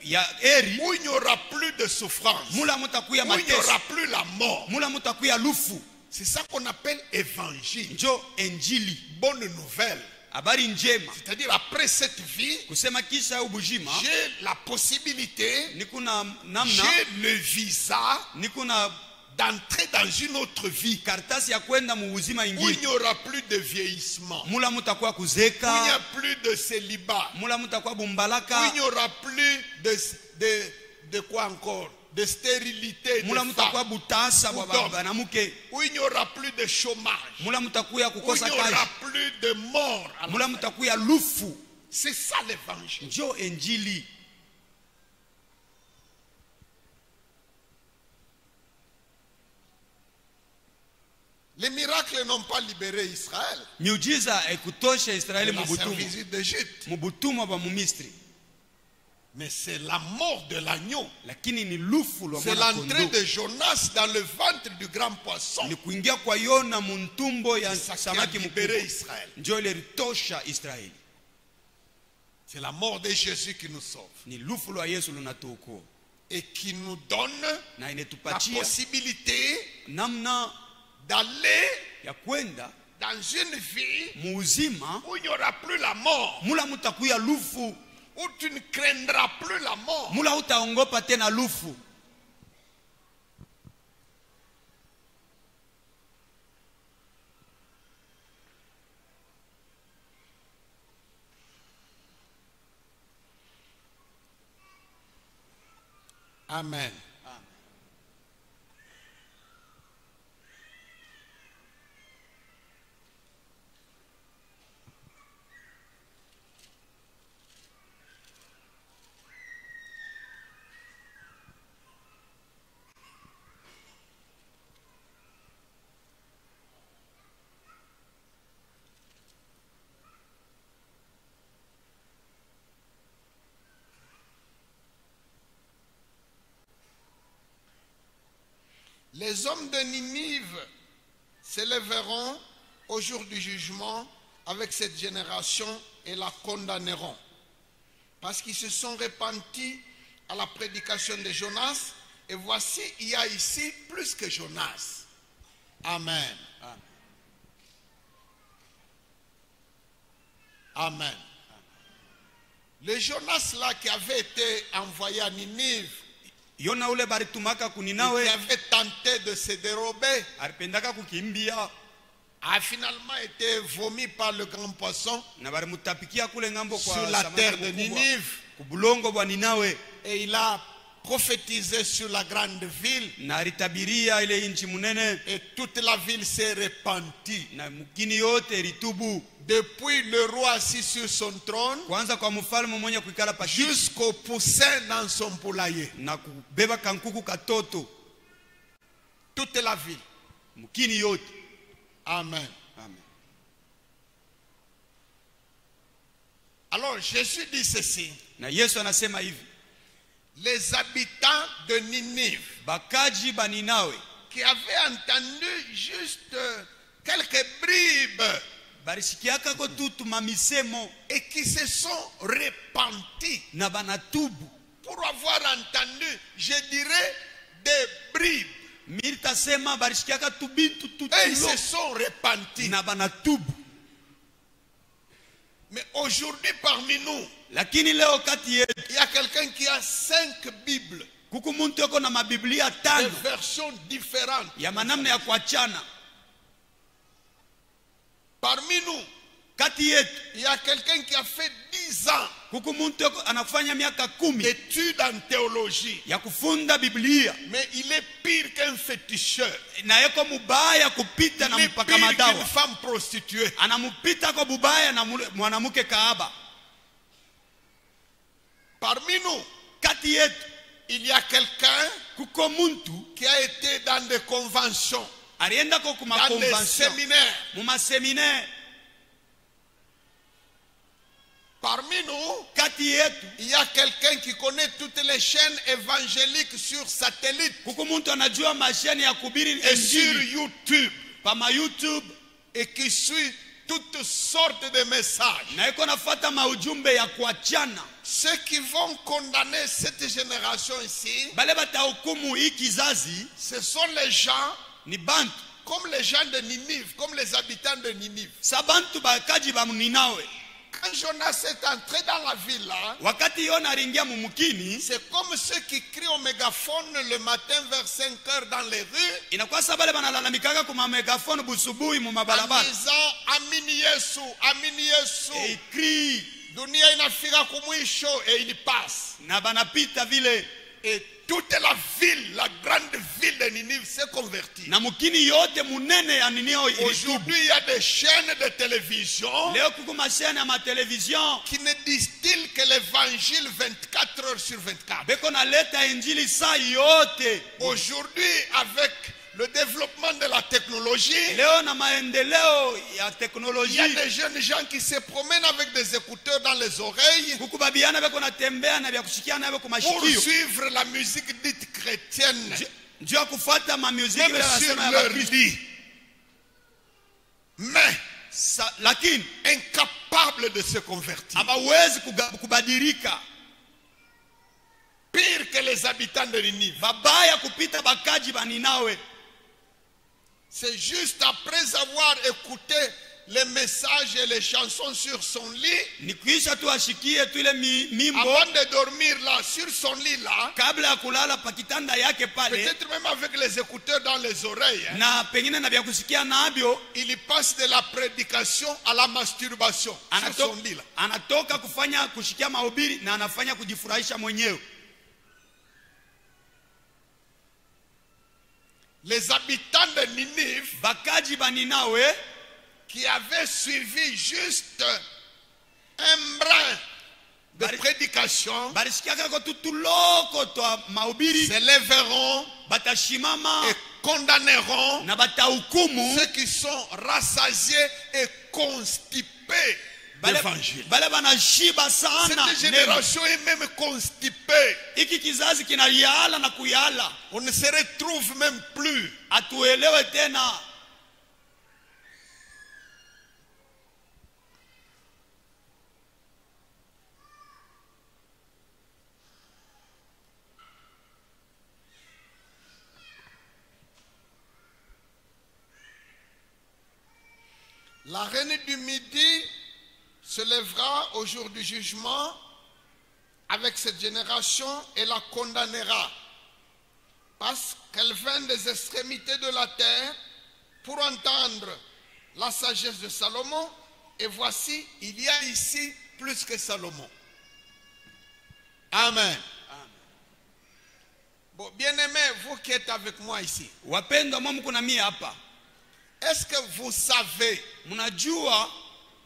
S1: ya eri,
S2: où il n'y aura plus de souffrance,
S1: mula mutakuya
S2: où il n'y
S1: mateso,
S2: aura plus la mort.
S1: mula mutakuya lufu.
S2: C'est ça qu'on appelle évangile.
S1: Njo enjili,
S2: Bonne nouvelle.
S1: habari njema.
S2: C'est-à-dire après cette vie,
S1: Kusema kisha ubujima
S2: j'ai la possibilité,
S1: nikuna namna,
S2: j'ai le visa
S1: nikuna
S2: d'entrer dans une autre vie
S1: karatasi ya kwenda muuzima
S2: où il
S1: ingine.
S2: n'y aura plus de vieillissement, où
S1: Mula mutakuwa
S2: il n'y a
S1: kuzeka,
S2: plus de célibat,
S1: mula mutakuwa
S2: où il n'y
S1: bumbalaka,
S2: aura plus de quoi encore, de stérilité,
S1: mula
S2: de
S1: mutakuwa
S2: femme,
S1: butasa bwa
S2: Udom.
S1: banamuke,
S2: où il n'y aura plus de chômage,
S1: mula mutakuya
S2: où il
S1: kukosa
S2: n'y aura
S1: kazi,
S2: plus de mort. à la
S1: mula
S2: fin.
S1: mutakuya lufu.
S2: C'est ça l'évangile.
S1: Njo enjili.
S2: Les miracles n'ont pas libéré Israël
S1: Miujiza haikutosha
S2: de
S1: Israeli
S2: la
S1: mubutumwa,
S2: servitude d'Égypte,
S1: mubutumwa bwa Mumisri,
S2: mais c'est la mort de l'agneau.
S1: lakini ni lufu lwa
S2: C'est
S1: mwana
S2: l'entrée
S1: kondoo.
S2: de Jonas dans le ventre du grand poisson.
S1: Ni kuingia kwa Yona muntumbo ya
S2: C'est ça qui a
S1: samaki
S2: libéré
S1: mkubwa.
S2: Israël.
S1: Njo ile litosha Israeli.
S2: C'est la mort de Jésus qui nous sauve
S1: Ni lufu lwa Yesu lunatuokoa
S2: et qui nous donne
S1: na
S2: la
S1: inetupatia
S2: possibilité
S1: namna
S2: d'aller
S1: ya kwenda
S2: dans une vie
S1: muuzima,
S2: où il n'y aura plus la mort,
S1: mula mutakuya lufu,
S2: où tu ne craindras plus la mort.
S1: mula utaongopa tena lufu.
S2: Amen. Les hommes de Ninive s'élèveront au jour du jugement avec cette génération et la condamneront. Parce qu'ils se sont repentis à la prédication de Jonas. Et voici, il y a ici plus que Jonas. Amen. Amen. Le Jonas là qui avait été envoyé à Ninive,
S1: Yona ule baritumaka
S2: qui
S1: kuninawe
S2: avait tenté de se dérober,
S1: alipendaka kukimbia
S2: a finalement été vomi par le grand poisson
S1: na barimutapikia kule ngambo kwa
S2: sur la
S1: samaki
S2: terre de
S1: mkubwa,
S2: Ninive.
S1: kubulongo bwa Ninawe,
S2: Et il a prophétisé sur la grande ville.
S1: na alitabiria ile inchi munene,
S2: Et toute la ville s'est repentie.
S1: na mkini yote ritubu,
S2: Depuis le roi assis sur son trône
S1: kwanza kwa mfalme mwenye kuikala pashiki
S2: jusqu'au poussin dans son poulailler.
S1: na kubeba kankuku katoto,
S2: Toute la ville.
S1: mkini yote.
S2: Amen.
S1: Amen.
S2: Alors Jésus dit ceci.
S1: Na Yesu anasema hivi,
S2: Les habitants de Ninive
S1: bakaji ba Ninawe
S2: qui avaient entendu juste quelques bribes
S1: barisikiaka ko tutu mamisemo
S2: et qui se sont repentis
S1: na banatubu.
S2: pour avoir entendu, je dirais, des bribes.
S1: Militasema barisikiaka tubintu
S2: Et ils
S1: tutulo
S2: se sont repentis.
S1: na banatubu.
S2: Mais aujourd'hui parmi nous,
S1: Lakini leo kati yetu
S2: il y a quelqu'un qui a 5 Bibles,
S1: kuku muntu yoko na mabiblia
S2: des
S1: tano
S2: versions différentes.
S1: ya manamna ya kuachana.
S2: Parmi nous,
S1: Kati yetu
S2: il y a quelqu'un qui a fait 10 ans
S1: kuku muntu yoko anafanya miaka 10
S2: d'études en théologie.
S1: ya kufunda Biblia,
S2: Mais il est pire qu'un féticheur.
S1: na yeko mubaya kupita na
S2: Il est
S1: mpaka
S2: pire qu'une
S1: madawa,
S2: femme prostituée.
S1: anamupita kwa bubaya na mwanamke kaaba.
S2: Parmi nous,
S1: Kati yetu
S2: il y a quelqu'un
S1: kuko muntu
S2: qui a été dans des conventions,
S1: alienda ko kuma
S2: dans des
S1: convention
S2: séminaires.
S1: muma seminaire.
S2: Parmi nous,
S1: Kati yetu
S2: il y a quelqu'un qui connaît toutes les chaînes évangéliques sur satellite
S1: kuko muntu anajua mashine ya kubiri
S2: et sur
S1: injili
S2: YouTube
S1: pama YouTube,
S2: et qui suit toutes sortes de messages.
S1: na iko nafuata maujumbe ya kuachana.
S2: Ceux qui vont condamner cette génération ici,
S1: Bale batahukumu hii kizazi
S2: ce sont les gens
S1: ni bantu
S2: comme les gens de Ninive, comme les habitants de Ninive.
S1: sa bantu bakaji ba Ninawe.
S2: Quand Jonas est entré dans la ville là,
S1: Wakati Yona aliingia mumukini,
S2: c'est comme ceux qui crient au mégaphone le matin vers 5 heures dans les rues
S1: inakuwa sabale banalalamikaka kuma megafone busubuhi mu
S2: en
S1: mabalabala,
S2: disant Amini Yesu, Amini Yesu.
S1: et ikri
S2: Dunia inafika kumwisho et il passe.
S1: na banapita vile,
S2: Et toute la ville, la grande ville de Ninive s'est convertie.
S1: na mukini yote munene ya ninio ilitubu.
S2: Aujourd'hui, il y a des chaînes de télévision
S1: Leo kuko mashine ya matelevision
S2: qui ne disent-ils que l'évangile 24 heures sur 24.
S1: beko na leta injili saa yote.
S2: Aujourd'hui, avec le développement de la technologie,
S1: Leo na maendeleo ya
S2: il y a
S1: teknolojia
S2: des jeunes gens qui se promènent avec des écouteurs dans les oreilles
S1: kuku babiana beko natembea na vya kushikia navyo kwa
S2: pour
S1: mashikio
S2: suivre la musique dite chrétienne,
S1: juu ya kufuata mamuziki
S2: même
S1: vile
S2: sur
S1: wanasema ya
S2: leur
S1: Bakristo.
S2: lit. Mais
S1: Lakini
S2: incapables de se convertir.
S1: hawawezi kubadilika,
S2: Pire que les habitants de Ninive.
S1: babaya kupita bakaji ba Ninawe.
S2: C'est juste après avoir écouté les messages et les chansons sur son lit,
S1: Ni kuisha tu ashikie tu ile mimbo
S2: avant de dormir là, sur son lit là,
S1: kabla ya kulala pa kitanda yake pale,
S2: peut-être même avec les écouteurs dans les oreilles, hein,
S1: na pengine na vya kusikia navyo,
S2: il y passe de la prédication à la masturbation sur son lit là.
S1: anatoka kufanya kushikia mahubiri na anafanya kujifurahisha mwenyewe.
S2: Les habitants de Ninive
S1: Bakaji ba Ninawe
S2: qui avaient suivi juste un brin de prédication
S1: balisikiaka ko tutuloko twa mahubiri,
S2: s'élèveront
S1: batashimama
S2: et condamneront
S1: na batahukumu
S2: ceux qui sont rassasiés et constipés d'évangile.
S1: bale banashiba sana
S2: Cette génération est même constipée.
S1: hiki kizazi kinayala na kuyala,
S2: On ne se retrouve même plus.
S1: atuelewe tena.
S2: La reine du Midi se lèvera au jour du jugement avec cette génération et la condamnera, parce qu'elle vient des extrémités de la terre pour entendre la sagesse de Salomon, et voici, il y a ici plus que Salomon. Amen. Bon, bien-aimés, vous qui êtes avec moi ici,
S1: Wapendwa mwa mko na mimi hapa,
S2: est-ce que vous savez
S1: mnajua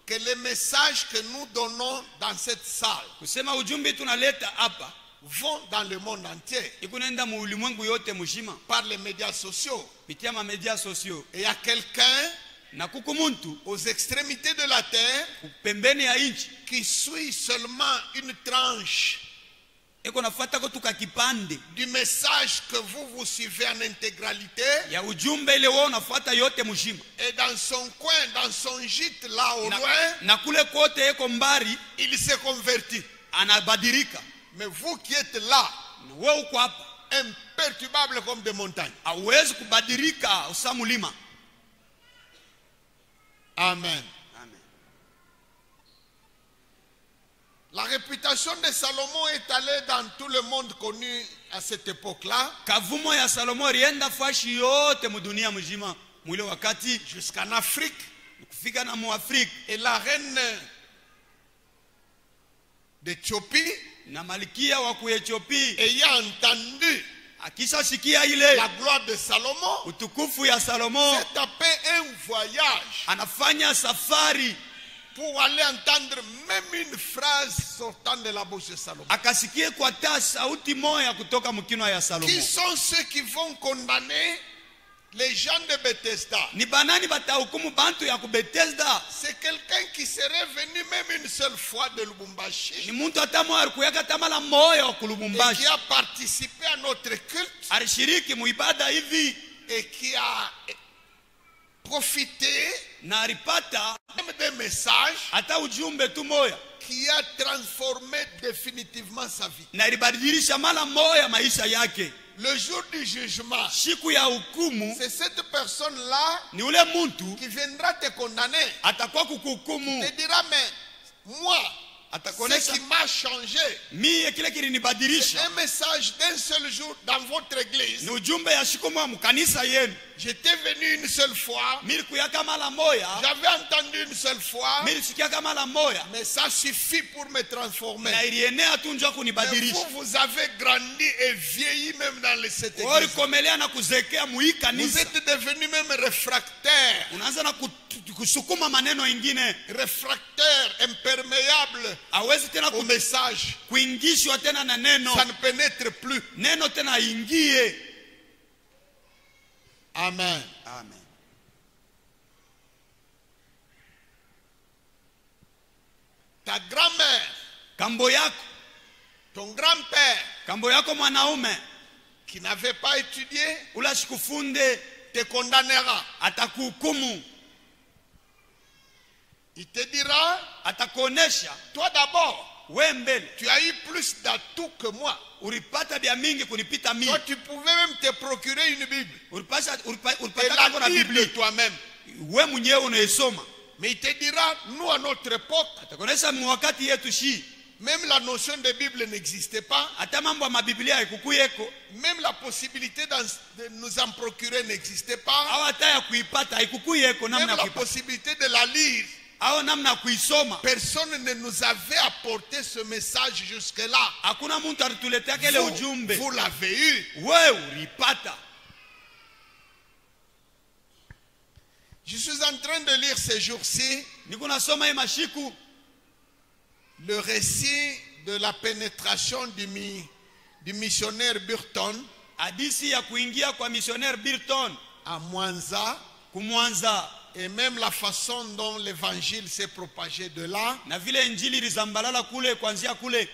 S2: que les messages que nous donnons dans cette salle
S1: kusema ujumbe tunaleta hapa
S2: vont dans le monde entier
S1: ikunaenda mu ulimwengu yote mzima
S2: par les médias sociaux?
S1: pitia ma media sociaux,
S2: Et il y a quelqu'un
S1: na kuku muntu
S2: aux extrémités de la terre
S1: pembeni ya inchi
S2: qui suit seulement une tranche
S1: iko nafuata ko tukakipande
S2: du message que vous suivez en intégralité,
S1: ya ujumbe ile wao unafuata yote mzima,
S2: et dans son coin, dans son gîte là au loin,
S1: na kule kote eko mbari
S2: il se convertit.
S1: anabadilika.
S2: Mais vous qui êtes là,
S1: Wewe uko hapa
S2: imperturbable comme des montagnes.
S1: hauwezi kubadilika usa mulima.
S2: Amen.
S1: Amen.
S2: La réputation de Salomon est allée dans tout le monde connu à cette époque-là,
S1: Kavumo ya Salomo rienda fashi yote mudunia mzima mwile wakati
S2: jusqu'en Afrique.
S1: kufika na muafrika,
S2: Et la reine d'Éthiopie,
S1: na malikia wa kuethiopia
S2: ayant entendu
S1: akishasikia ile
S2: la gloire de Salomon,
S1: utukufu ya Salomo,
S2: s'est tapé un voyage
S1: anafanya safari
S2: pour aller entendre même une phrase sortant de la bouche de Salomon.
S1: akasikie kwa taa sauti moya kutoka mkino ya Salomo.
S2: Qui sont ceux qui vont condamner les gens de Bethesda?
S1: Ni banani batahukumu bantu ya kubetesda?
S2: C'est quelqu'un qui serait venu même une seule fois de Lubumbashi
S1: Ni muntu atamo alikuyaka tamala moyo wa
S2: et
S1: kulubumbashi,
S2: qui a participé à notre culte
S1: alishiriki muibada hivi
S2: et qui a profité
S1: na alipata
S2: même des messages
S1: hata ujumbe tu moya
S2: qui a transformé définitivement sa vie.
S1: na ilibadilisha mara moya maisha yake.
S2: Le jour du jugement,
S1: Siku ya hukumu
S2: c'est cette personne-là
S1: ni ule muntu
S2: qui viendra te condamner.
S1: atakuwa kukuhukumu,
S2: Te dira, mais moi, ce
S1: atakuonesha
S2: qui m'a changé,
S1: mie kile
S2: c'est
S1: kilinibadilisha
S2: un message d'un seul jour dans votre église.
S1: ni ujumbe ya siku moya mukanisa yenu.
S2: J'étais venu une seule fois,
S1: Milikuyaka mara moya,
S2: j'avais entendu une seule fois,
S1: milisikiaka mara moya,
S2: mais ça suffit pour me transformer.
S1: na ilienea tu njoo
S2: Mais
S1: kunibadilisha.
S2: vous avez grandi et vieilli même dans cette église.
S1: Ulikomelea na kuzekea muhii
S2: Vous
S1: kanisa,
S2: êtes devenu même réfractaire.
S1: unaanza na kusukuma maneno ingine,
S2: Réfractaire, imperméable
S1: hawezi tena
S2: au message.
S1: kuingishwa tena na neno,
S2: Ça ne pénètre plus.
S1: neno tena aingie.
S2: Amen.
S1: Amen.
S2: Ta grand-mère,
S1: Kambo yako,
S2: ton grand-père,
S1: kambo yako mwanaume
S2: qui n'avait pas étudié,
S1: ula sikufunde
S2: te condamnera.
S1: atakuhukumu,
S2: Il te dira,
S1: atakuonesha
S2: toi d'abord,
S1: we mbele
S2: tu as eu plus d'atouts que moi.
S1: ulipata vya mingi kunipita mimi,
S2: Toi, tu pouvais même te procurer une Bible
S1: ulipata
S2: et la
S1: kako na
S2: lire de
S1: Biblia
S2: toi-même.
S1: we mwenyewe unaisoma.
S2: Mais il te dira, nous à notre époque,
S1: Atakuonesha mwakati yetu shi
S2: même la notion de Bible n'existait pas.
S1: hata mambo ya mabiblia haikukuyeko,
S2: Même la possibilité de nous en procurer n'existait pas.
S1: au hata ya kuipata haikukuyeko
S2: Même
S1: namna ya
S2: la
S1: kuipata
S2: possibilité de la lire.
S1: au namna ya kuisoma.
S2: Personne ne nous avait apporté ce message jusque-là.
S1: Hakuna mtu alituletea kile ujumbe,
S2: Vous l'avez eu.
S1: wewe ulipata.
S2: Je suis en train de lire ces jours-ci
S1: Niko nasoma hii mashiku
S2: le récit de la pénétration du missionnaire Burton
S1: hadisi ya kuingia kwa missionaire Bilton
S2: à Mwanza
S1: kumwanza
S2: Et même la façon dont l'évangile s'est propagé de là,
S1: na vile injili ilizambalala kule kuanzia kule.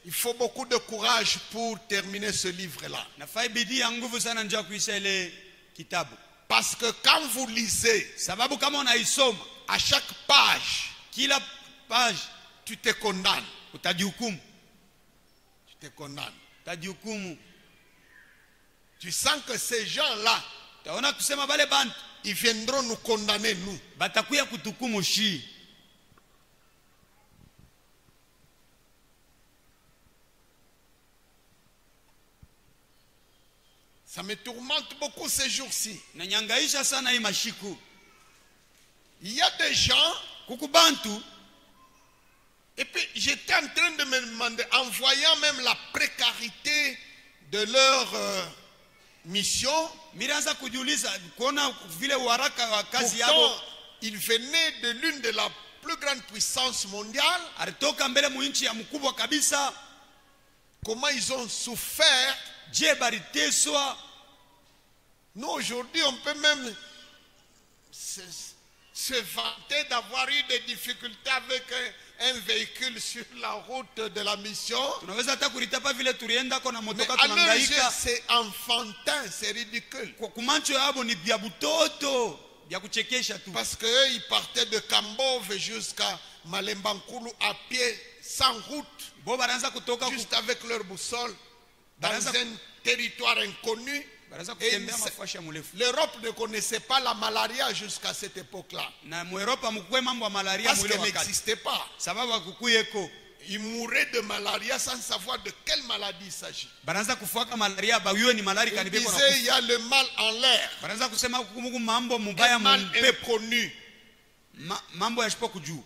S2: il faut beaucoup de courage pour terminer ce livre-là.
S1: Nafai bidii ya nguvu sana njia kuisha ile kitabu.
S2: Parce que quand vous lisez,
S1: Sababu kama unaisoma
S2: à chaque page,
S1: kila page
S2: tu te condamnes.
S1: utajihukumu.
S2: Tu te condamnes.
S1: Utajihukumu.
S2: Tu sens que ces gens-là,
S1: Utaona kusema bale bantu
S2: ils viendront nous condamner, nous.
S1: batakuya kutukumu shi.
S2: Ça me tourmente beaucoup ces jours-ci.
S1: Nanyangaisha sana hii mashiku.
S2: Il y a des gens,
S1: Kuku bantu,
S2: et puis j'étais en train de me demander, en voyant même la précarité de leur mission,
S1: miraanza kujiuliza kuona vile uharaka wa kazi yao.
S2: pourtant ils venaient de l'une de la plus grande puissance mondiale.
S1: Alitoka mbele muinchi ya mkubwa kabisa.
S2: Comment ils ont souffert.
S1: Je baliteswa.
S2: Nous aujourd'hui on peut même se vanter d'avoir eu des difficultés avec un véhicule sur la route de la mission.
S1: Tunaweza hata kulitapa vile tulienda kona
S2: Mais
S1: motoka
S2: à leur
S1: tunahangaika.
S2: yeux, c'est enfantin, c'est ridicule.
S1: Kwa kumancho yabo ni bya butoto, bya kuchekesha tu.
S2: Parce qu'eux, ils partaient de Kambove jusqu'à Malembankulu à pied, sans route,
S1: Bo banaanza kutoka
S2: juste avec leur boussole, dans
S1: Baraza-
S2: un territoire inconnu.
S1: banaanza
S2: Et
S1: kutembea mafashi ya mrefu.
S2: l'Europe ne connaissait pas la malaria jusqu'à cette époque-là.
S1: Na Mueropa mkwe mambo ya malaria
S2: Parce
S1: mwile
S2: qu'elle
S1: wakati.
S2: n'existait pas.
S1: Sababu akukuyeko.
S2: Ils mouraient de malaria sans savoir de quelle maladie il s'agit.
S1: Banaanza kufuaka malaria bawiwe ni malaria
S2: Ils
S1: kanibeko na
S2: disaient,
S1: kufa.
S2: il y a le mal en l'air,
S1: Banaanza kusema kuku mambo
S2: un
S1: mubaya
S2: mal
S1: mpepo.
S2: inconnu.
S1: Mambo yashipo kujuu.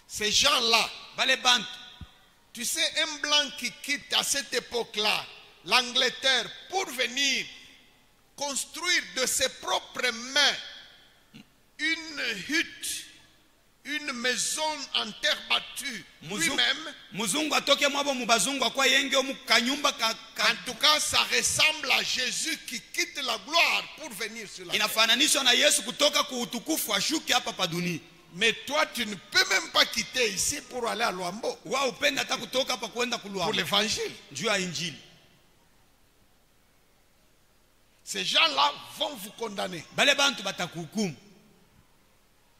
S2: Ces gens-là,
S1: Bale bantu.
S2: tu sais, un blanc qui quitte à cette époque-là l'Angleterre pour venir construire de ses propres mains une hutte, une maison en terre battue, lui-même,
S1: Muzungu atoke mwabo mubazungu akwa yenge omu kanyumba
S2: en tout cas, ça ressemble à Jésus qui quitte la gloire pour venir sur la terre.
S1: inafananishwa na Yesu kutoka kuutukufu ashuke hapa pa dunia.
S2: Mais toi, tu ne peux même pas quitter ici pour aller à Luambo,
S1: Wao upenda hata kutoka hapa kwenda
S2: pour
S1: kulwa.
S2: l'évangile.
S1: Juu ya injili.
S2: Ces gens-là vont vous condamner.
S1: Bale bantu batakuhukumu.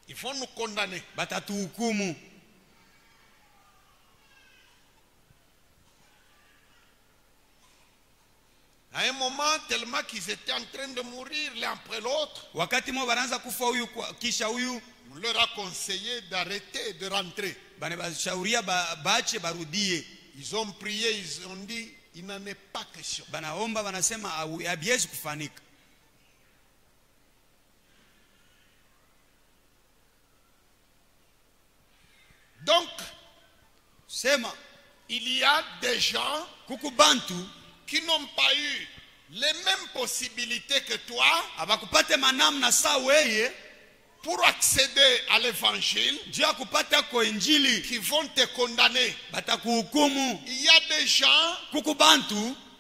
S2: Ils vont nous condamner.
S1: Batatuhukumu.
S2: À un moment, tellement qu'ils étaient en train de mourir l'un après l'autre,
S1: Wakati mwa banaanza kufa huyu kisha huyu
S2: on leur a conseillé d'arrêter et de rentrer.
S1: bana bashauria baache barudie.
S2: Ils ont prié, ils ont dit, il n'en est pas question.
S1: Banaomba banasema habiwezi kufanika.
S2: Donc,
S1: Sema
S2: il y a des gens
S1: kuku bantu
S2: qui n'ont pas eu les mêmes possibilités que toi
S1: abakupate manamna saa weye
S2: pour accéder à l'évangile,
S1: juu ya kupata ko injili
S2: qui vont te condamner.
S1: batakuhukumu.
S2: Il y a des gens
S1: Kuku bantu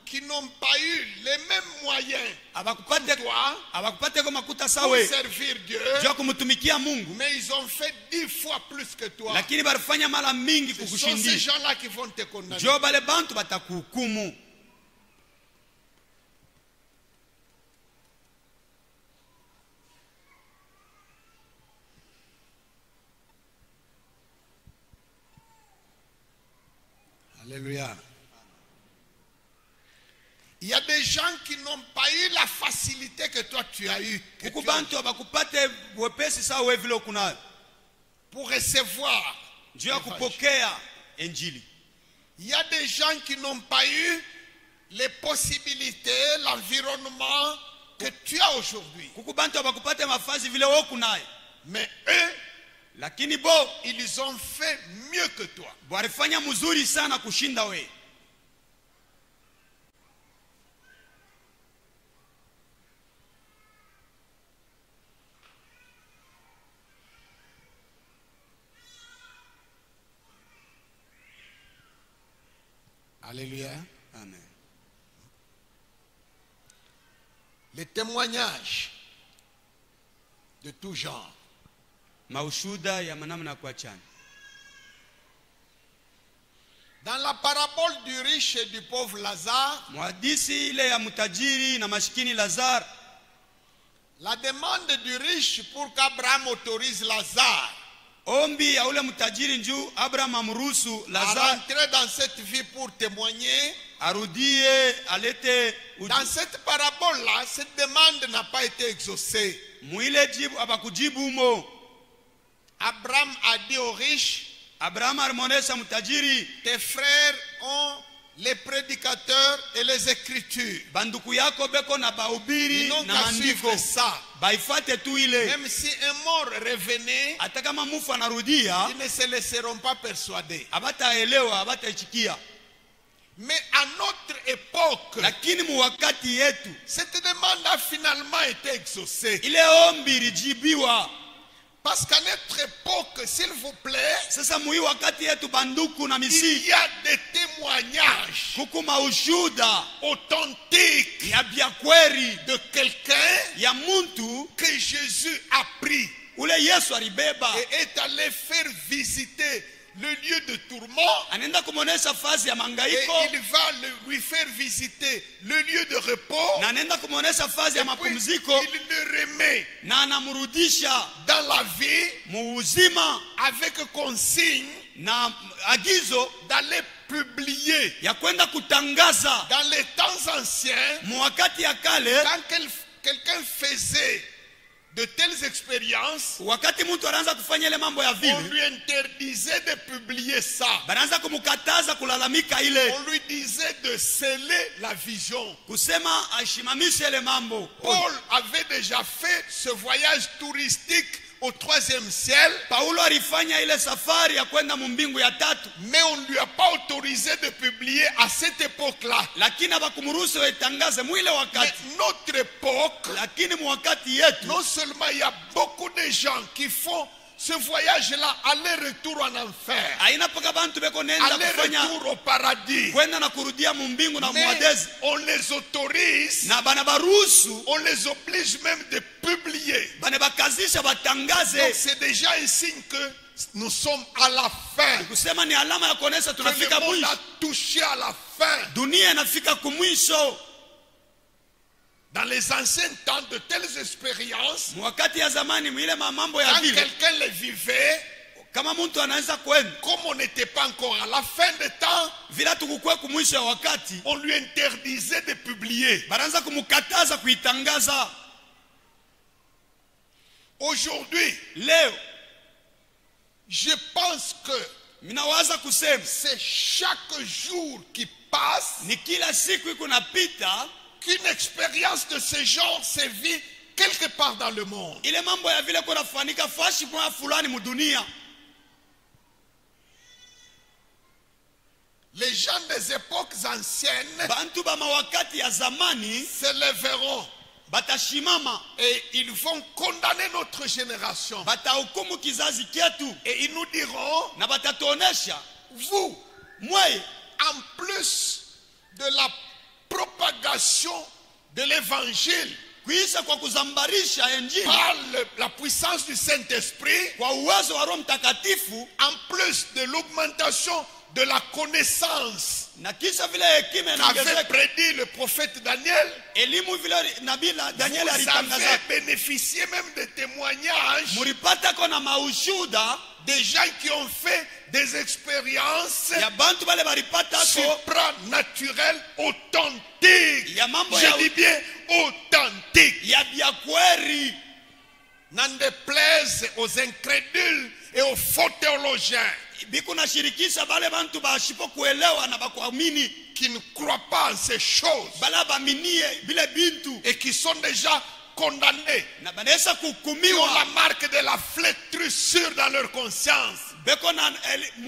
S2: qui n'ont pas eu les mêmes moyens
S1: abakupate
S2: toi
S1: ko makuta saa
S2: pour
S1: weye
S2: servir Dieu,
S1: juu ya kumtumikia Mungu,
S2: mais ils ont fait 10 fois plus que toi.
S1: lakini balifanya mara mingi
S2: Ce sont ces
S1: kukushindia.
S2: gens-là qui vont te condamner.
S1: Juu bale bantu batakuhukumu.
S2: Alléluia. Il y a des gens qui n'ont pas eu la facilité que toi tu as eu
S1: Kuku bantu abakupate wepesi saa wewe vile ukunayo
S2: pour recevoir.
S1: juu ya kupokea injili.
S2: Il y a des gens qui n'ont pas eu les possibilités, l'environnement que tu as aujourd'hui.
S1: Kuku bantu abakupate mafasi vile wewe kunayo,
S2: Mais eux,
S1: lakini bo
S2: ils ont fait mieux que toi.
S1: walifanya mzuri sana kushinda wewe.
S2: Alléluia.
S1: Amen.
S2: Les témoignages de tout genre.
S1: maushuda ya namna ya kuachana.
S2: Dans la parabole du riche et du pauvre Lazare,
S1: Mhadisi ile ya mtajiri na maskini Lazaro,
S2: la demande du riche pour qu'Abraham autorise Lazare
S1: ombi ya ule mtajiri njuu Abraham amruhusu
S2: à
S1: Lazaro
S2: rentrer dans cette vie pour témoigner.
S1: arudie alete
S2: Dans cette parabole-là, cette demande n'a pas été exaucée.
S1: mwile jibu abakujibu mo.
S2: Abraham a dit aux riches,
S1: Abraham alimuonesha mtajiri,
S2: tes frères ont les prédicateurs et les écritures.
S1: banduku yako beko na
S2: Ils
S1: bahubiri
S2: n'ont
S1: na
S2: qu'à
S1: maandiko,
S2: suivre ça.
S1: baifate tu ile.
S2: Même si un mort revenait,
S1: Hata kama mufu anarudia
S2: ils ne se laisseront pas persuader.
S1: abataelewa, abataichikia.
S2: Mais à notre époque,
S1: Lakini muwakati yetu
S2: cette demande a finalement été exaucée.
S1: ile ombi lijibiwa.
S2: Parce qu'à notre époque, s'il vous plaît,
S1: Sasa mui wakati yetu banduku na
S2: il
S1: misi
S2: y a des témoignages
S1: kuku maushuda
S2: authentiques
S1: ya bya kweri
S2: de quelqu'un
S1: ya muntu
S2: que Jésus a pris
S1: ule Yesu alibeba,
S2: et est allé faire visiter le lieu de tourment,
S1: anaenda kumuonesha fazi ya
S2: et
S1: mangaiko
S2: il va lui faire visiter le lieu de repos,
S1: na anaenda kumuonesha fazi
S2: et
S1: ya
S2: puis
S1: mapumziko
S2: il le remet
S1: na anamrudisha
S2: dans la vie
S1: muuzima
S2: avec consigne
S1: na agizo
S2: d'aller publier.
S1: ya kwenda kutangaza.
S2: Dans les temps anciens,
S1: Mwakati ya kale,
S2: quand quelqu'un faisait de telles expériences,
S1: wakati mtu anaanza kufanya ile mambo ya
S2: on
S1: vile,
S2: lui interdisait de publier ça.
S1: banaanza kumkataza kulalamika ile,
S2: On lui disait de sceller la vision.
S1: kusema ashimamishe ile mambo.
S2: Paul avait déjà fait ce voyage touristique au 3e ciel,
S1: Paulo alifanya ile safari ya kwenda mumbingu ya tatu,
S2: mais on ne lui a pas autorisé de publier à cette époque-là.
S1: lakini abakumruhusu itangaze mwile
S2: Mais
S1: wakati.
S2: notre époque,
S1: Lakini mwakati yetu
S2: non seulement il y a beaucoup de gens qui font ce voyage-là, aller-retour en enfer,
S1: aina paka bantu beko nenda kufanya
S2: aller-retour au paradis,
S1: kwenda na kurudia mumbingu na
S2: mais
S1: mwadezi,
S2: on les autorise,
S1: na bana baruhusu,
S2: on les oblige même de publier.
S1: bana bakazisha batangaze.
S2: Donc c'est déjà un signe que nous sommes à la fin.
S1: Kusema ni alama ya kuonesha
S2: Que
S1: tunafika
S2: le monde
S1: mwisho,
S2: a touché à la fin.
S1: dunia inafika kumwisho.
S2: Dans les anciens temps, de telles expériences,
S1: Mwakati ya zamani mwile mambo ya
S2: quand
S1: vile,
S2: quelqu'un les vivait,
S1: kama mtu anaweza kwenda
S2: comme on n'était pas encore à la fin des temps,
S1: vila tukukwe kumwisho ya wakati,
S2: on lui interdisait de publier.
S1: banaanza kumkataza kuitangaza.
S2: Aujourd'hui,
S1: Leo
S2: je pense que
S1: minawaza kusema
S2: c'est chaque jour qui passe
S1: ni kila siku iko napita,
S2: qu'une expérience de ce genre se vit quelque part dans le monde.
S1: ile mambo ya vile kunafanika fashi mwa fulani mudunia.
S2: Les gens des époques anciennes
S1: Bantu ba mawakati ya zamani
S2: se lèveront
S1: batashimama,
S2: et ils vont condamner notre génération.
S1: batahukumu kizazi chetu
S2: Et ils nous diront,
S1: na batatuonesha
S2: vous,
S1: mwe,
S2: en plus de la propagation de l'évangile
S1: kuisha kwa kuzambarisha injili
S2: par la puissance du Saint-Esprit,
S1: kwa uwezo wa Roho Mtakatifu,
S2: en plus de l'augmentation de la connaissance
S1: na kisha vile hekima
S2: qu'avait
S1: inaongezeka,
S2: prédit le prophète Daniel,
S1: elimu vile nabii Daniel
S2: vous
S1: alitangaza,
S2: avez bénéficié même des témoignages
S1: mulipata kona maushuda
S2: des gens qui ont fait des expériences
S1: ya bantu bale balipata ko
S2: supranaturelles authentiques.
S1: ya mambo ya
S2: Je dis bien authentiques.
S1: ya bya kweri,
S2: N'en déplaise aux incrédules et aux faux théologiens
S1: biku nashirikisha bale bantu bashipo kuelewa na bakuamini,
S2: qui ne croient pas en ces choses
S1: bala baminie bile bintu
S2: et qui sont déjà condamnés,
S1: na banaweza
S2: qui ont la
S1: kuhukumiwa,
S2: marque de la flétrissure dans leur conscience.
S1: beko na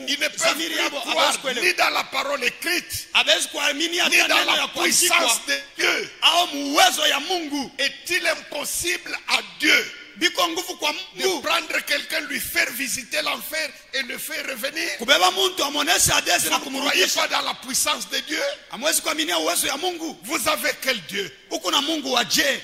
S2: Ils ne peuvent
S1: zamiri
S2: plus
S1: yabo
S2: croire
S1: hawezi kuelewa,
S2: ni dans la parole écrite,
S1: hawezi kuamini
S2: ni
S1: hata
S2: dans
S1: neno ya
S2: la
S1: kuandikwa
S2: puissance de Dieu.
S1: au muwezo ya Mungu.
S2: Est-il impossible à Dieu
S1: Biko nguvu kwa
S2: de
S1: Mungu
S2: prendre quelqu'un, lui faire visiter l'enfer et le faire revenir?
S1: kubeba muntu amonesha adesi na
S2: Vous ne croyez
S1: kumrudisha?
S2: pas dans la puissance de Dieu?
S1: Hamwezi kuaminia uwezo ya Mungu.
S2: Vous avez quel Dieu?
S1: Uko na Mungu wa je?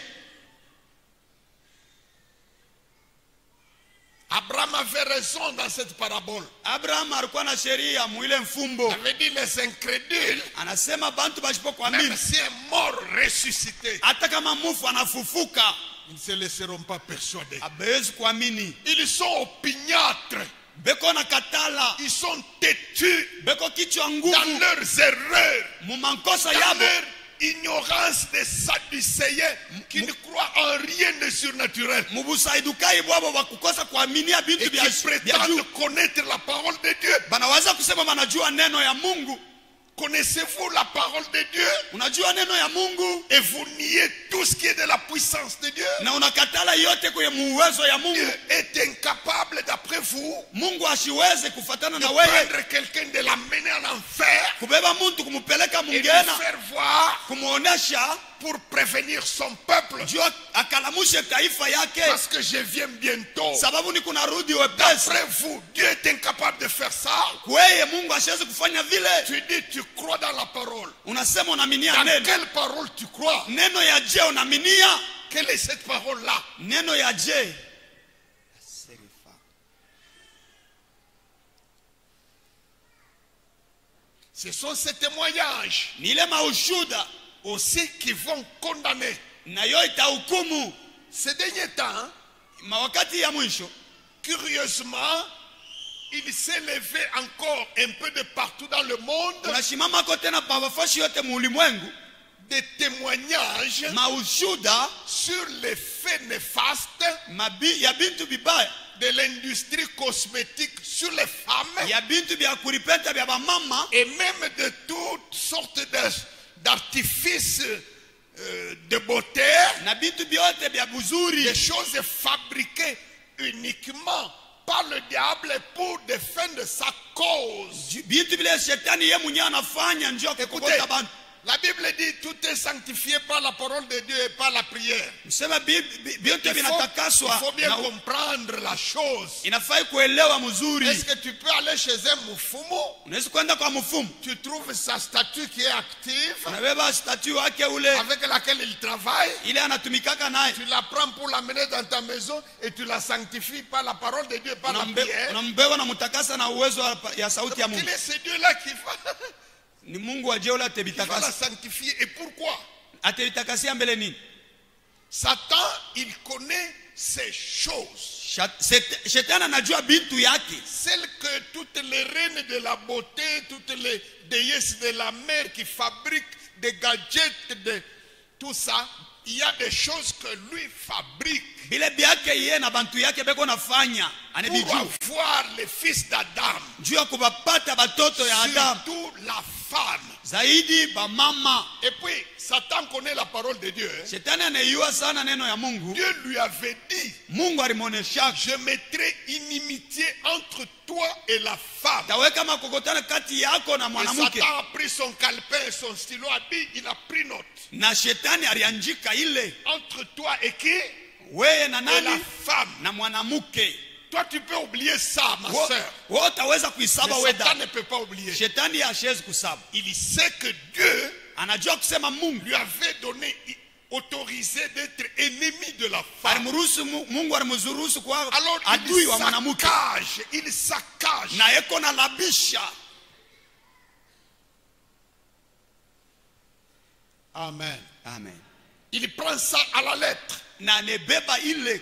S2: Abraham avait raison dans cette parabole.
S1: Abraham alikuwa na sheria mwile
S2: Il
S1: mfumbo.
S2: avait dit les incrédules,
S1: Anasema bantu basipokuamini,
S2: même si un mort ressuscité,
S1: hata kama mufu anafufuka,
S2: ils ne se laisseront pas persuader.
S1: abezi kuamini.
S2: Ils sont opiniâtres,
S1: Beko na katala,
S2: ils sont têtus
S1: beko kichwa
S2: dans
S1: nguvu,
S2: leurs erreurs,
S1: mumankosa
S2: dans
S1: yabo,
S2: leur ignorance des Sadducéens qui ne croient en rien de surnaturel
S1: mubusaidukai bwabo bakukosa kuaminia
S2: et
S1: bintu
S2: qui
S1: bya juu.
S2: prétendent connaître la parole de Dieu.
S1: Banaweza kusema banajua neno ya Mungu.
S2: Connaissez-vous la parole de Dieu?
S1: Unajua neno ya Mungu
S2: Et vous niez tout ce qui est de la puissance de Dieu.
S1: na unakatala yote kwenye uwezo ya Mungu.
S2: Dieu est incapable, d'après vous,
S1: Mungu asiweze kufatana
S2: de
S1: na wewe,
S2: prendre quelqu'un, de l'amener en enfer
S1: kubeba muntu kumupeleka
S2: et de
S1: mungena,
S2: faire voir
S1: kumuonesha
S2: pour prévenir son peuple.
S1: juu akalamushe taifa yake,
S2: Parce que je viens bientôt.
S1: sababu ni kuna rudi wepesi.
S2: D'après vous, Dieu est incapable de faire ça.
S1: Kweye Mungu asiweze kufanya vile.
S2: Tu dis, tu crois dans la parole.
S1: Unasema unaminia
S2: Dans
S1: neno.
S2: quelle parole tu crois?
S1: Neno ya je unaminia?
S2: Quelle est cette parole-là?
S1: Neno ya je.
S2: Ce sont ces témoignages
S1: Ni ile maushuda
S2: aussi qui vont condamner.
S1: na yo itahukumu
S2: Ces derniers temps,
S1: mawakati ya mwisho.
S2: curieusement, il s'est levé encore un peu de partout dans le monde
S1: Unashimama kote na pawafashi yote muulimwengu
S2: des témoignages
S1: maushuda
S2: sur les faits néfastes
S1: ya bintu bibaya,
S2: de l'industrie cosmétique sur les femmes
S1: ya bintu bya kuripenta bya bamama,
S2: et même de toutes sortes d'artifices de beauté,
S1: na bintu byote bya buzuri,
S2: des choses fabriquées uniquement par le diable pour défendre sa cause.
S1: bintu bile shetani ye mwenyewe anafanya njoo
S2: Écoutez,
S1: kukokota bantu.
S2: la Bible dit tout est sanctifié par la parole de Dieu et par la prière.
S1: Msema byote
S2: Il
S1: vinatakaswa
S2: faut bien
S1: na
S2: comprendre la chose.
S1: inafai kuelewa mzuri.
S2: Est-ce que tu peux aller chez un mufumu?
S1: Unaweza kwenda kwa mfumu,
S2: Tu trouves sa statue qui est active,
S1: unabeba statue wake ule
S2: avec laquelle il travaille.
S1: ile anatumikaka naye,
S2: Tu la prends pour l'amener dans ta maison et tu la sanctifies par la parole de Dieu et par la prière.
S1: unambeba na mutakasa na uwezo ya sauti ya
S2: Quel
S1: Mungu.
S2: est ce Dieu-là qui va,
S1: Ni Mungu wa jeula
S2: qui va la
S1: tebitakasa.
S2: sanctifier? Et pourquoi?
S1: Atebitakasia mbele nini?
S2: Satan, il connaît ces choses.
S1: Shetani anajua bintu yake.
S2: Celles que toutes les reines de la beauté, toutes les déesses de la mer qui fabriquent des gadgets, de tout ça, il y a des choses que lui fabrique
S1: Bile byake yeye na bantu yake beko nafanya.
S2: pour
S1: Anebijua.
S2: avoir les fils d'Adam,
S1: Juu ya kubapata batoto ya Adamu.
S2: surtout la femme.
S1: Zaidi ba mama.
S2: Et puis, Satan connaît la parole de Dieu.
S1: Shetani anayua sana neno ya Mungu.
S2: Dieu lui avait dit,
S1: Mungu alimuonesha
S2: je mettrai inimitié entre toi et la femme.
S1: taweka makokotano kati yako na
S2: Et
S1: mwanamke.
S2: Satan a pris son calepin et son stylo, a dit, il a pris note.
S1: Na shetani aliandika ile
S2: Entre toi et qui?
S1: wewe na
S2: Et la
S1: nani
S2: femme.
S1: na mwanamke.
S2: Toi, tu peux oublier ça, ma soeur.
S1: Wewe utaweza
S2: Mais
S1: kuisaba
S2: Satan
S1: weda.
S2: ne peut pas oublier.
S1: Shetani hashezi kusaba.
S2: Il sait que Dieu
S1: Anajua kusema Mungu
S2: lui avait donné, autorisé d'être ennemi de la femme.
S1: alimruhusu Mungu alimzuruhusu kwa
S2: Alors
S1: adui
S2: il
S1: wa mwanamke.
S2: saccage.
S1: Na yeko na labisha.
S2: Amen.
S1: Amen.
S2: Il prend ça à la lettre.
S1: Na nebeba ile.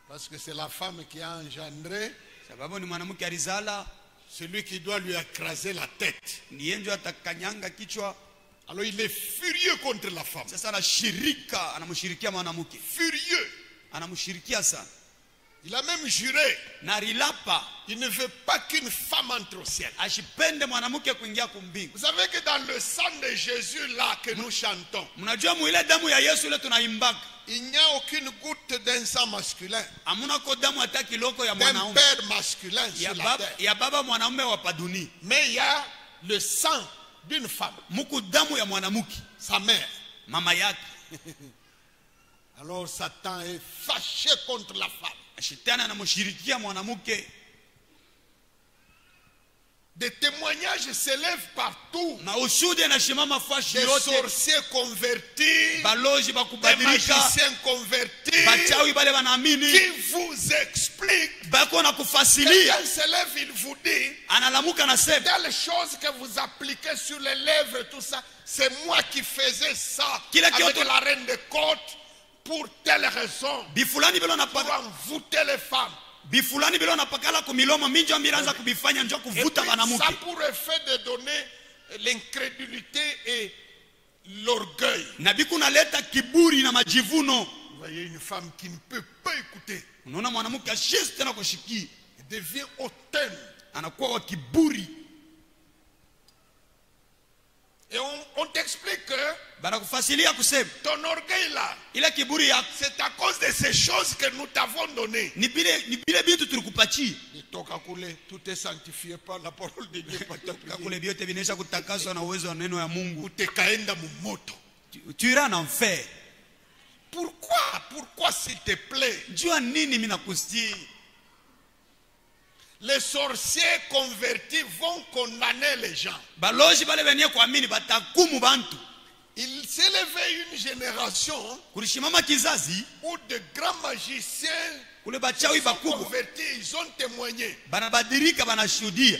S2: Parce que c'est la femme qui a engendré
S1: Sababu ni mwanamke alizala,
S2: celui qui doit lui écraser la tête.
S1: ni yeye ndio atakanyanga kichwa.
S2: Alors il est furieux contre la femme.
S1: Sasa anashirika, anamshirikia mwanamke.
S2: Furieux.
S1: Anamshirikia sana.
S2: Il a même juré.
S1: Na rilapa,
S2: Il ne veut pas qu'une femme entre au ciel.
S1: ashipende mwanamke kuingia kumbingu.
S2: Vous savez que dans le sang de Jésus là que nous chantons,
S1: Mnajua muile damu ya Yesu ile tunaimbaka.
S2: il n'y a aucune goutte d'un sang masculin,
S1: Hamuna ko damu hata kiloko ya
S2: d'un
S1: mwanaume.
S2: père masculin sur la terre.
S1: Ya baba mwanaume wa paduni.
S2: Mais il y a le sang d'une femme,
S1: Muku damu ya mwanamke,
S2: sa mère.
S1: mama yake.
S2: Alors Satan est fâché contre la femme.
S1: Shetani anamshirikia mwanamke.
S2: Des témoignages s'élèvent partout.
S1: Maushuhuda yanashimama fashi
S2: Des
S1: yote.
S2: sorciers convertis,
S1: Balozi
S2: des
S1: bakubadilika,
S2: magiciens convertis,
S1: bachawi bale wanaamini,
S2: qui vous expliquent.
S1: bako na kufasilia.
S2: Quelqu'un se lève, il vous dit,
S1: Analamuka na sema,
S2: telle chose que vous appliquez sur les lèvres, tout ça, c'est moi qui faisais ça
S1: Kila
S2: avec
S1: kioto-
S2: la reine de côte pour telle raison,
S1: bifulani bilo
S2: pour
S1: napaka,
S2: envoûter les femmes.
S1: bifulani bilo napakala kumilomo minjo ambiranza kubifanya njo
S2: Et
S1: kuvuta
S2: puis,
S1: banamuke.
S2: ça pour effet de donner l'incrédulité et l'orgueil.
S1: Na bikunaleta kiburi na majivuno.
S2: Vous voyez une femme qui ne peut pas écouter,
S1: Unaona mwanamke ashezi tena kushiki,
S2: elle devient hautaine.
S1: anakuwa wa kiburi.
S2: Et on t'explique que
S1: Banakufasilia kusema
S2: ton orgueil là,
S1: ile kiburi yako
S2: c'est à cause de ces choses que nous t'avons données.
S1: ni bile bitu tulikupatia.
S2: Toka kule, tout est sanctifié par la parole de Dieu.
S1: Kakule vyote vinaisha kutakaswa na uwezo wa neno ya Mungu.
S2: Utekaenda mumoto.
S1: Tu iras en enfer.
S2: Pourquoi s'il te plaît?
S1: Jua nini mimi nakustii?
S2: Les sorciers convertis vont condamner les gens.
S1: Balozi bale benye kuamini batakumu bantu.
S2: Il s'est levé une génération
S1: Kulishimama kizazi
S2: où de grands magiciens
S1: kule bachawi
S2: sont
S1: bakubwa
S2: convertis, ils ont témoigné.
S1: banabadilika banashuhudia.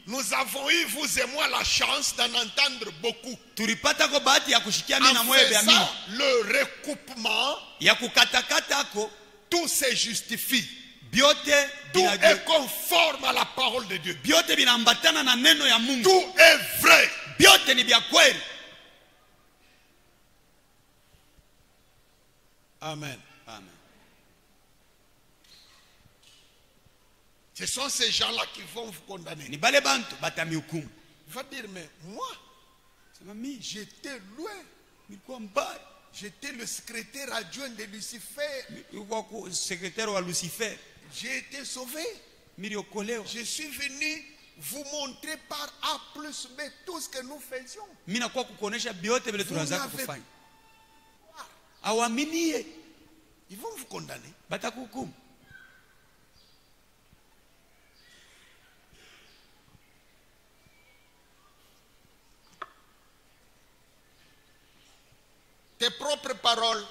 S2: Nous avons eu, vous et moi, la chance d'en entendre beaucoup.
S1: Tulipata ko bahati ya kushikia mimi na
S2: En
S1: mwewe bya mimi.
S2: faisant le recoupement,
S1: Ya kukatakata ako
S2: tout se justifie.
S1: biote
S2: Tout
S1: bina
S2: est conforme à la parole de Dieu.
S1: biote binaambatana na neno ya Mungu.
S2: Tout est vrai.
S1: Biote ni bya kweli.
S2: Amen.
S1: Amen.
S2: Ce sont ces gens-là qui vont vous condamner.
S1: Ni bale bantu batamihukumu.
S2: Il va dire, mais moi,
S1: Sema mimi
S2: j'étais loin.
S1: nilikuwa mbaya.
S2: J'étais le secrétaire adjoint de Lucifer.
S1: Nilikuwa sekretari wa Lucifer.
S2: J'ai été sauvé.
S1: Niliokolewa.
S2: Je suis venu vous montrer par A plus B tout ce que nous faisions.
S1: Mimi nakuwa kukuonesha biote vile
S2: Vous
S1: tunaanza
S2: n'avez
S1: kufanya. Awaminie
S2: Ils vont vous condamner.
S1: batakuhukumu.
S2: Tes propres paroles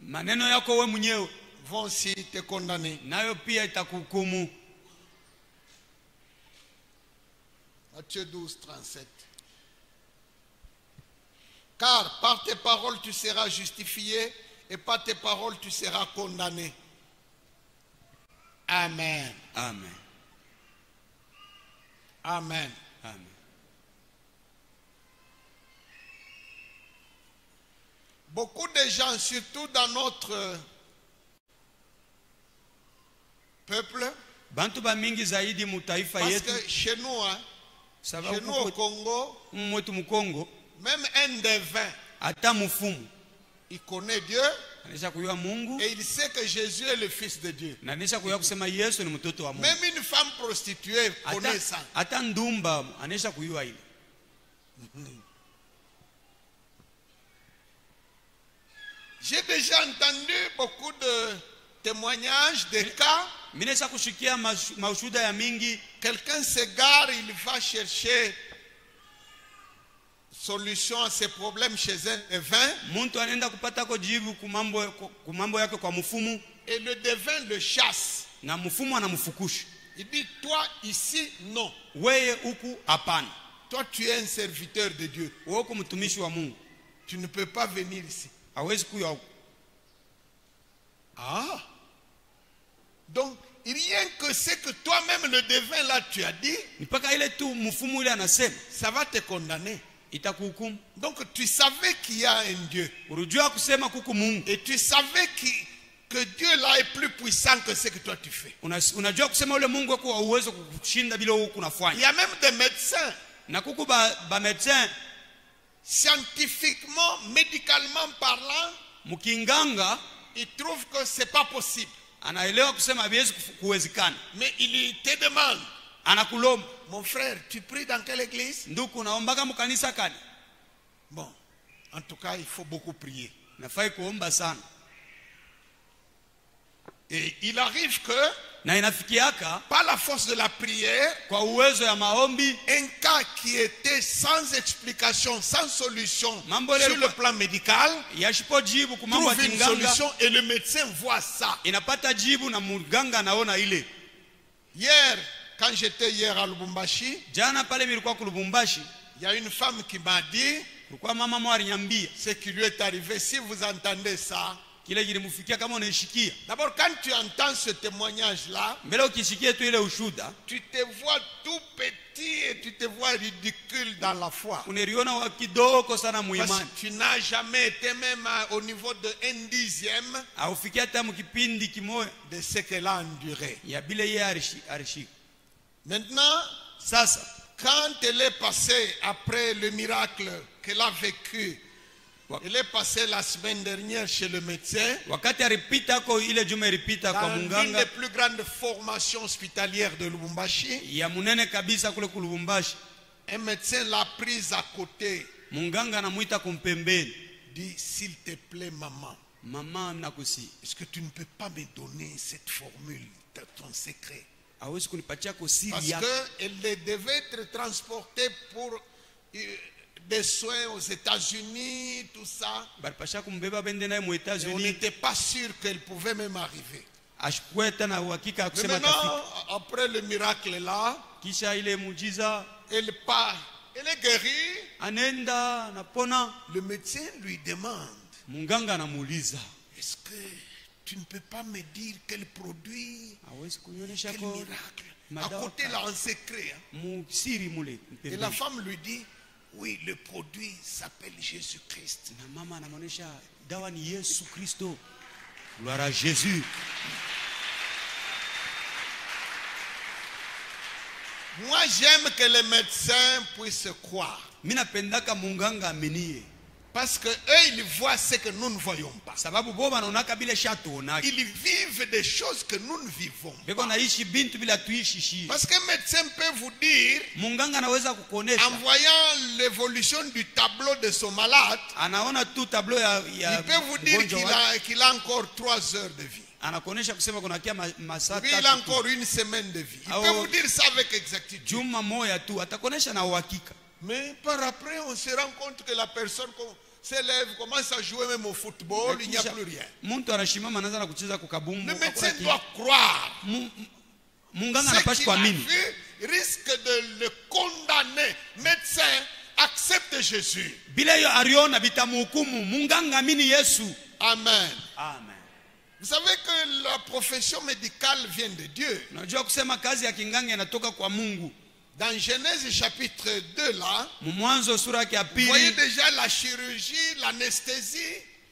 S1: Maneno yako we mwenyewe
S2: vont aussi te condamner.
S1: nayo pia itakuhukumu.
S2: Matthieu 12, 37. Car par tes paroles tu seras justifié et par tes paroles tu seras condamné. Amen.
S1: Amen.
S2: Amen.
S1: Amen.
S2: Beaucoup de gens, surtout dans notre peuple,
S1: Bantu ba mingi zaidi mutaifa
S2: parce
S1: yetu
S2: que chez nous, hein,
S1: sababu
S2: chez nous au Congo,
S1: mwetu Mkongo
S2: même un devin,
S1: hata mfumu
S2: il connaît Dieu
S1: anisha kujua Mungu
S2: et il sait que Jésus est le Fils de Dieu.
S1: na anisha kujua kusema Yesu ni mtoto wa Mungu.
S2: Même une femme prostituée connaît ça.
S1: Hata ndumba anisha kujua ile.
S2: J'ai déjà entendu beaucoup de témoignages, de cas.
S1: Mimi naweza kushikia maushuhuda ya mingi.
S2: Quelqu'un s'égare, il va chercher solution à ses problèmes chez un devin.
S1: Muntu anaenda kupata ko jibu kumambo yake kwa mfumu
S2: Et le devin le chasse.
S1: na mfumu anamfukusha.
S2: Il dit, toi ici, non.
S1: Weye huku hapana.
S2: Toi, tu es un serviteur de Dieu.
S1: Wewe uko mtumishi wa Mungu.
S2: Tu ne peux pas venir ici.
S1: Hawezi kuja huku.
S2: Ah. Donc, rien que ce que toi-même, le devin, là, tu as dit,
S1: Mpaka ile tu mfumu ile anasema
S2: ça va te condamner.
S1: itakuhukumu.
S2: Donc, tu savais qu'il y a un Dieu.
S1: Urujua kusema kuku Mungu.
S2: Et tu savais que Dieu là est plus puissant que ce que toi tu fais.
S1: Unajua kusema ule Mungu wako wa uwezo kushinda bila huku
S2: Il
S1: unafanya.
S2: y a même des médecins,
S1: Na kuku ba médecin
S2: scientifiquement, médicalement parlant,
S1: mkinganga
S2: ils trouvent que ce n'est pas possible.
S1: anaelewa kusema haiwezi kuwezekana.
S2: Mais il te demande,
S1: Anakulomba,
S2: mon frère, tu pries dans quelle église?
S1: nduku unaombaga mkanisa kani?
S2: Bon, en tout cas, il faut beaucoup prier.
S1: Nafai kuomba sana.
S2: Et il arrive que,
S1: Na inafikiaka
S2: par la force de la prière,
S1: kwa uwezo ya maombi,
S2: un cas qui était sans explication, sans solution
S1: Mambo
S2: sur
S1: leo-
S2: le plan médical,
S1: yashipo jibu kumambo ya
S2: trouve une
S1: kinganga,
S2: solution et le médecin voit ça.
S1: inapata jibu na muganga anaona ile.
S2: Hier, quand j'étais hier à Lubumbashi,
S1: Jana pale nilikuwa ku Lubumbashi,
S2: il y a une femme qui m'a dit
S1: kulikuwa mama mwa aliniambia
S2: ce qui lui est arrivé. Si vous entendez ça,
S1: kile kilimufikia kama unaishikia.
S2: d'abord quand tu entends ce témoignage-là,
S1: Mbele ukisikia tu ile ushuda,
S2: tu te vois tout petit et tu te vois ridicule dans la foi.
S1: uneriona wa kidogo sana
S2: Parce
S1: muimani.
S2: que tu n'as jamais été même au niveau de 1/10
S1: Aufikia hata mkipindi kimoja
S2: de ce qu'elle a enduré.
S1: ya bile yeye alishika.
S2: Maintenant,
S1: Sasa
S2: quand elle est passée après le miracle qu'elle a vécu, elle est passée la semaine dernière chez le médecin,
S1: wakati alipita ko ile juma ilipita kwa
S2: dans l'une
S1: munganga
S2: des plus grandes formations hospitalières de Lubumbashi,
S1: ya munene kabisa kule ku Lubumbashi,
S2: un médecin l'a prise à côté,
S1: munganga anamuita kumpembeni,
S2: dit s'il te plaît maman,
S1: mama nakusi,
S2: est-ce que tu ne peux pas me donner cette formule de ton secret?
S1: hawezi kunipatia ko siri
S2: Parce
S1: yako.
S2: qu'elle devait être transportée pour des soins aux États-Unis, tout ça.
S1: Balipasha kumbeba bende naye mu
S2: Et on
S1: États-Unis,
S2: n'était pas sûr qu'elle pouvait même arriver.
S1: ashikwe tena uhakika ya
S2: Mais
S1: kusema
S2: maintenant,
S1: tafika.
S2: après le miracle là,
S1: Kisha ile mujiza
S2: elle part, elle est guérie.
S1: anenda napona,
S2: Le médecin lui demande,
S1: munganga anamuuliza,
S2: est-ce que tu ne peux pas me dire quel produit,
S1: hawezi kunionyesha
S2: quel
S1: ko
S2: miracle? À
S1: madawa
S2: côté là, en secret. Hein.
S1: mu siri mule
S2: Et
S1: pembeni.
S2: la femme lui dit, oui, le produit s'appelle Jésus-Christ.
S1: Na mama anamuonyesha dawa ni Yesu Kristo. Gloire à Jésus.
S2: Moi, j'aime que les médecins puissent croire.
S1: Mimi napendaka munganga aminie.
S2: Parce que eux, ils voient ce que nous ne voyons pas.
S1: Sababu bo banaonaka bila shatuonaki.
S2: Ils vivent des choses que nous ne vivons
S1: Beko
S2: pas.
S1: naishi bintu bila tuishi shi.
S2: Parce qu'un médecin peut vous dire,
S1: Munganga anaweza kukuonesha.
S2: en voyant l'évolution du tableau de son malade,
S1: Anaona tu tableau ya
S2: il peut vous dire
S1: mgonjwa wake.
S2: qu'il a encore 3 heures de vie.
S1: Anakuonesha kusema kuna kia masaa
S2: Puis il a
S1: tatu.
S2: encore une semaine de vie. Il
S1: Ah,
S2: peut
S1: oh.
S2: vous dire ça avec exactitude.
S1: Juma moya tu atakuonesha na uhakika.
S2: Mais par après, on se rend compte que la personne s'élève, commence à jouer même au football, il n'y a
S1: Kisha,
S2: plus rien.
S1: Mtu anashimama anaanza na kucheza kukabumbu.
S2: Le médecin doit croire.
S1: Munganga
S2: Ce
S1: anapashi
S2: qu'il a
S1: kuamini.
S2: vu risque de le condamner. Médecin, accepte Jésus.
S1: Bila hiyo aliona bitamhukumu. Munganga amini Yesu.
S2: Amen.
S1: Amen.
S2: Vous savez que la profession médicale vient de Dieu.
S1: Unajua kusema kazi ya kinganga inatoka kwa Mungu.
S2: Dans Genèse chapitre 2 là,
S1: Mwanzo sura yake ya
S2: vous voyez
S1: pili
S2: déjà la chirurgie, l'anesthésie.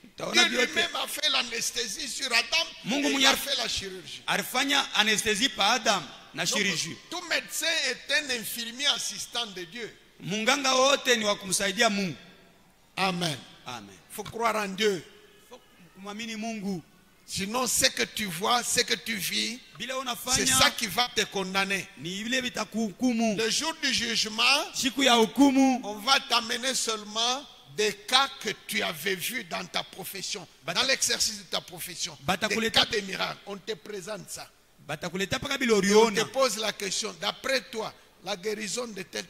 S1: utaona
S2: Dieu
S1: vyote.
S2: lui-même a fait l'anesthésie sur Adam.
S1: Mungu
S2: Et il
S1: mwenye
S2: a fait la chirurgie.
S1: alifanya anestesi pa Adam na
S2: Donc,
S1: shiriju.
S2: tout médecin est un infirmier assistant de Dieu.
S1: Munganga wote ni wa kumsaidia Mungu.
S2: Amen.
S1: Amen.
S2: Il faut croire en Dieu.
S1: Kumwamini Mungu.
S2: Sinon, ce que tu vois, ce que tu vis,
S1: Bila
S2: c'est ça
S1: unafanya
S2: qui va te condamner.
S1: ni vile vitakuhukumu.
S2: Le jour du jugement,
S1: Siku ya hukumu
S2: on va t'amener seulement des cas que tu avais vus dans ta profession, dans l'exercice de ta profession. Des cas de miracles. On te présente ça.
S1: batakuleta paka bila
S2: On te
S1: uliona.
S2: pose la question, d'après toi, la guérison de tel,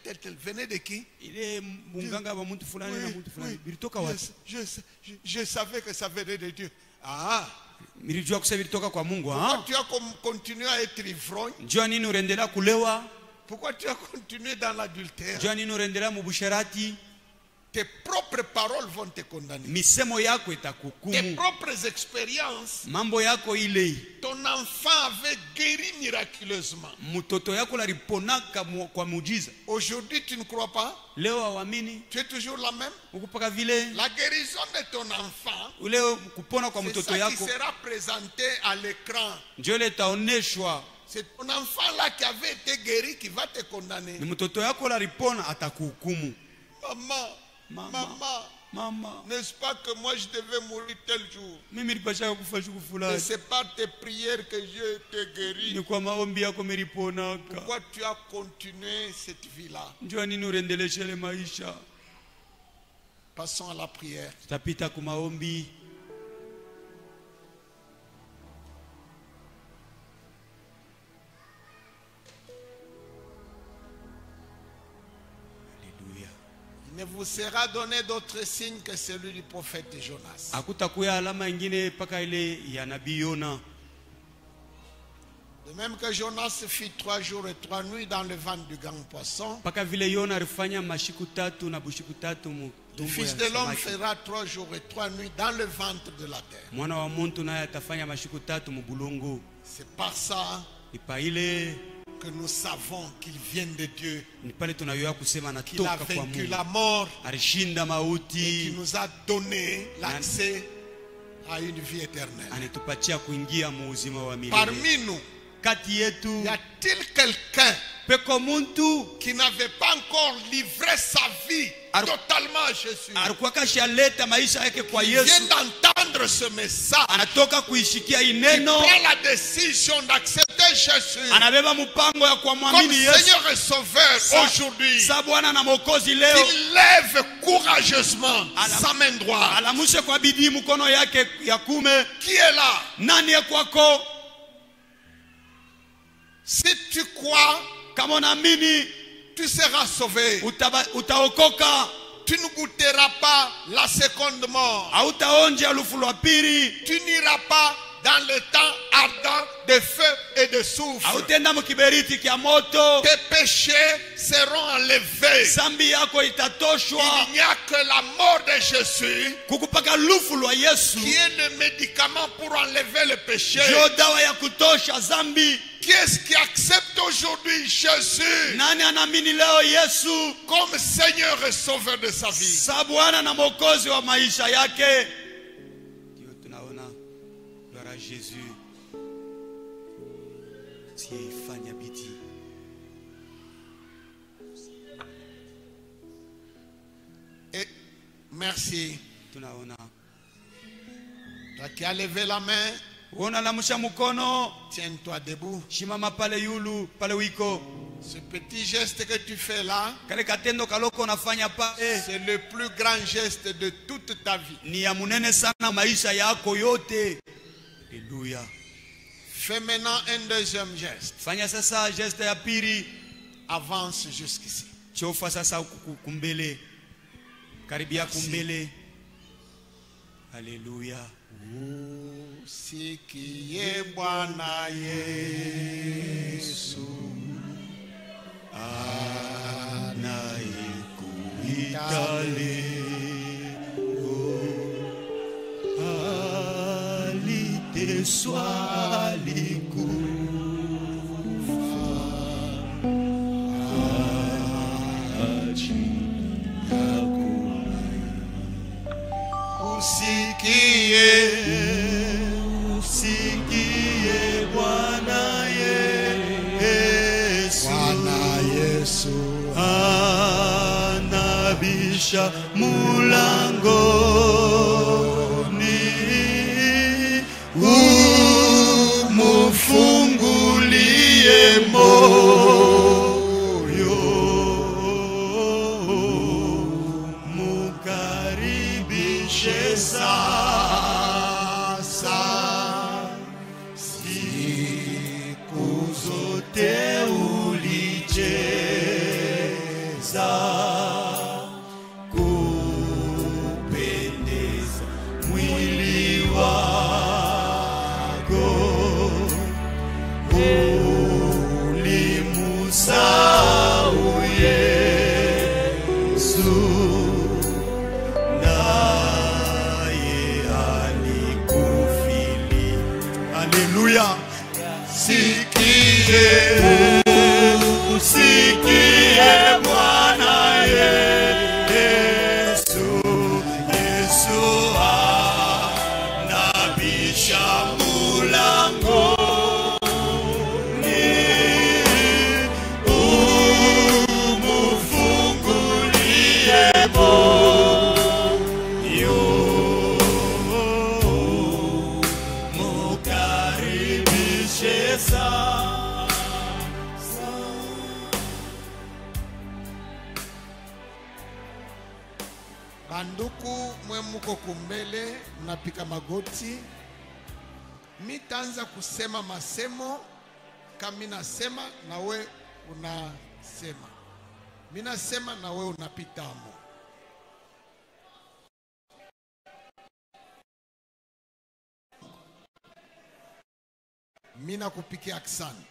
S2: venait de qui?
S1: Ile munganga wa mtu fulani na mtu fulani. Bilitoka wapi?
S2: Je savais que ça venait de Dieu. Ah,
S1: Nilijua kusema bilitoka kwa Mungu.
S2: pourquoi tu as continué à être ivrogne?
S1: Njoo nini unaendelea kulewa?
S2: Pourquoi tu as continué dans l'adultère?
S1: Njoo nini unaendelea mubusharati?
S2: Tes propres paroles vont te condamner.
S1: Misemo yako
S2: Tes
S1: itakuhukumu.
S2: propres expériences.
S1: Mambo yako ile.
S2: Ton enfant avait guéri miraculeusement.
S1: Mtoto yako laliponaka kwa muujiza.
S2: Aujourd'hui, tu ne crois pas?
S1: Leo hawamini.
S2: Tu es toujours la même?
S1: Ukupaka vile
S2: La guérison de ton enfant,
S1: ule kupona kwa
S2: c'est
S1: mtoto
S2: ça qui
S1: yako
S2: sera présenté à l'écran.
S1: ndio ile itaoneshwa.
S2: C'est ton enfant là qui avait été guéri qui va te condamner.
S1: Ni mtoto yako lalipona atakuhukumu.
S2: Maman, n'est-ce pas que moi je devais mourir tel jour?
S1: Mimi nilipasha kufa siku
S2: Et
S1: fulani.
S2: c'est par tes prières que je t'ai guéri.
S1: Ni kwa maombi yako meliponaka.
S2: Pourquoi tu as continué cette vie-là?
S1: Njoo nini urendeleshe ile maisha.
S2: Passons à la prière.
S1: Tutapita kwa maombi.
S2: ne vous sera donné d'autre signe que celui du prophète Jonas.
S1: Hakutakuya alama ingine paka ile ya nabii Yona.
S2: De même que Jonas fit 3 jours et 3 nuits dans le ventre du grand poisson,
S1: Paka vile Yona alifanya mashiku tatu na bushiku tatu mu
S2: le
S1: tumbo
S2: Fils
S1: ya
S2: de l'homme
S1: samaki.
S2: fera 3 jours et 3 nuits dans le ventre de la terre.
S1: Mwana wa muntu naye atafanya mashiku tatu mu bulongo.
S2: C'est par ça
S1: Ipa ile
S2: que nous savons qu'il vient de Dieu,
S1: ni pale tunayoa kusema
S2: qu'il a
S1: anatoka kwa
S2: vaincu
S1: Mungu.
S2: la mort
S1: Alishinda
S2: et qui
S1: mauti,
S2: nous a donné l'accès à une vie éternelle.
S1: anitupatia kuingia mu uzima wa milele.
S2: Parmi nous,
S1: Kati yetu
S2: y a-t-il quelqu'un
S1: peko muntu
S2: qui n'avait pas encore livré sa vie
S1: Ar-
S2: totalement à Jésus?
S1: alikuwa kashaleta maisha yake kwa
S2: Il vient
S1: Yesu,
S2: d'entendre ce message.
S1: anatoka kuishikia
S2: Il
S1: ineno,
S2: prend la décision d'accepter Jésus
S1: anabeba mpango ya
S2: comme
S1: kuamini Yesu
S2: Seigneur et Sauveur aujourd'hui.
S1: sa Bwana na Mwokozi leo.
S2: Il lève courageusement sa main droite.
S1: Alamushe kwa bidii mkono yake ya kume.
S2: Qui est là?
S1: Nani ya kwako?
S2: Si tu crois,
S1: Kama unaamini
S2: tu seras sauvé.
S1: utaokoka,
S2: Tu ne goûteras pas la seconde mort.
S1: hautaonja lufu lwa pili,
S2: Tu n'iras pas dans le temps ardent de feu et de soufre.
S1: hautenda mukiberiti kya moto.
S2: Tes péchés seront enlevés.
S1: Zambi yako itatoshwa,
S2: Il n'y a que la mort de Jésus
S1: kukupaka lufu lwa Yesu
S2: qui est le médicament pour enlever le péché.
S1: ndio dawa ya kutosha zambi.
S2: Qui est-ce qui accepte aujourd'hui Jésus
S1: Nani anaamini leo Yesu
S2: comme Seigneur et Sauveur de sa vie?
S1: sa Bwana na Mwokozi wa maisha yake? Ndio tunaona gloire à Jésus. Siifanya bidii.
S2: Et merci.
S1: Tunaona
S2: Toi qui as levé la main,
S1: unalamusha mkono,
S2: tiens-toi debout.
S1: shimama pale yulu pale wiko.
S2: Ce petit geste que tu fais là,
S1: Kale katendo kaloko unafanya pale
S2: c'est le plus grand geste de toute ta vie.
S1: ni ya munene sana maisha yako yote. Haleluya.
S2: Fais maintenant un deuxième geste.
S1: Fanya sasa geste ya pili,
S2: Avance jusqu'ici.
S1: chofa sasa kumbele, karibia kumbele. Haleluya.
S2: Usikie Bwana Yesu
S1: Anayekuita leo, aliteswa, alikufa kwa ajili yako. Usikie Bwana Yesu, anabisha mulangoni, umufungulie moyo, mukaribishe sasa, siku zote ulicheza kupendeza mwili wako, ulimusahau Yesu, naye alikufili. Haleluya. Usikie Bwana Yesu, Yesu anabisha mulangoni, umufungulie moyo, mukaribishe sasa.
S2: Banduku mwe muko kumbele, mnapika magoti. Mitaanza kusema masemo, kama minasema na we unasema, minasema na we unapitamo. Mina kupike accent.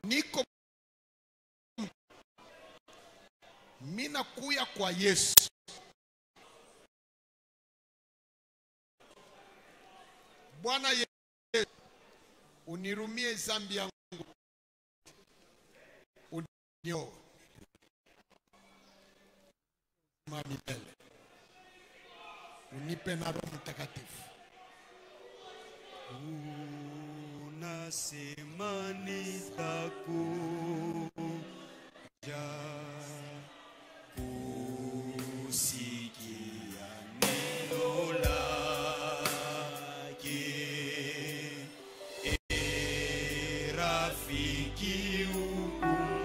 S2: Niko mina kuya kwa Yesu. Bwana Yesu, unirumie zambi yangu. Unio milele. Unipe na Roho Mtakatifu.
S1: Unasema nitakuja kusikia neno lake, rafiki ukumbuke,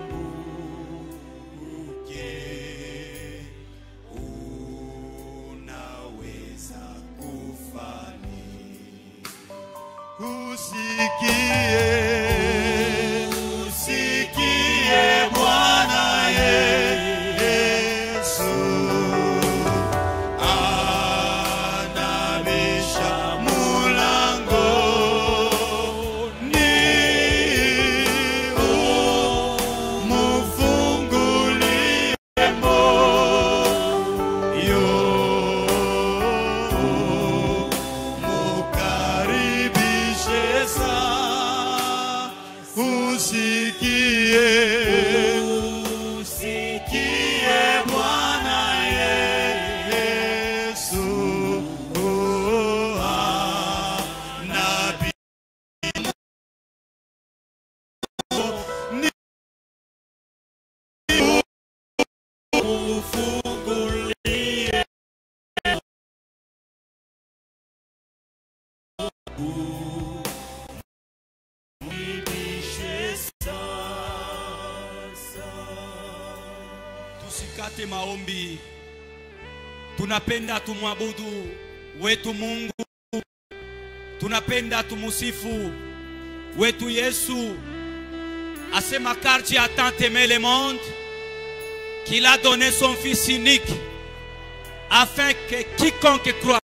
S1: unaweza kufanya. Usikie Bwana Yesu anabisha mulangoni, umufungulie moyo, mukaribishe sana. Usikie Bwana Yesu anabisha ufungulie tusikate maombi. Tunapenda tumwabudu wetu Mungu, tunapenda tumusifu wetu Yesu. Asema car Dieu a tant aimé le monde qu'il a donné son fils unique afin que quiconque croit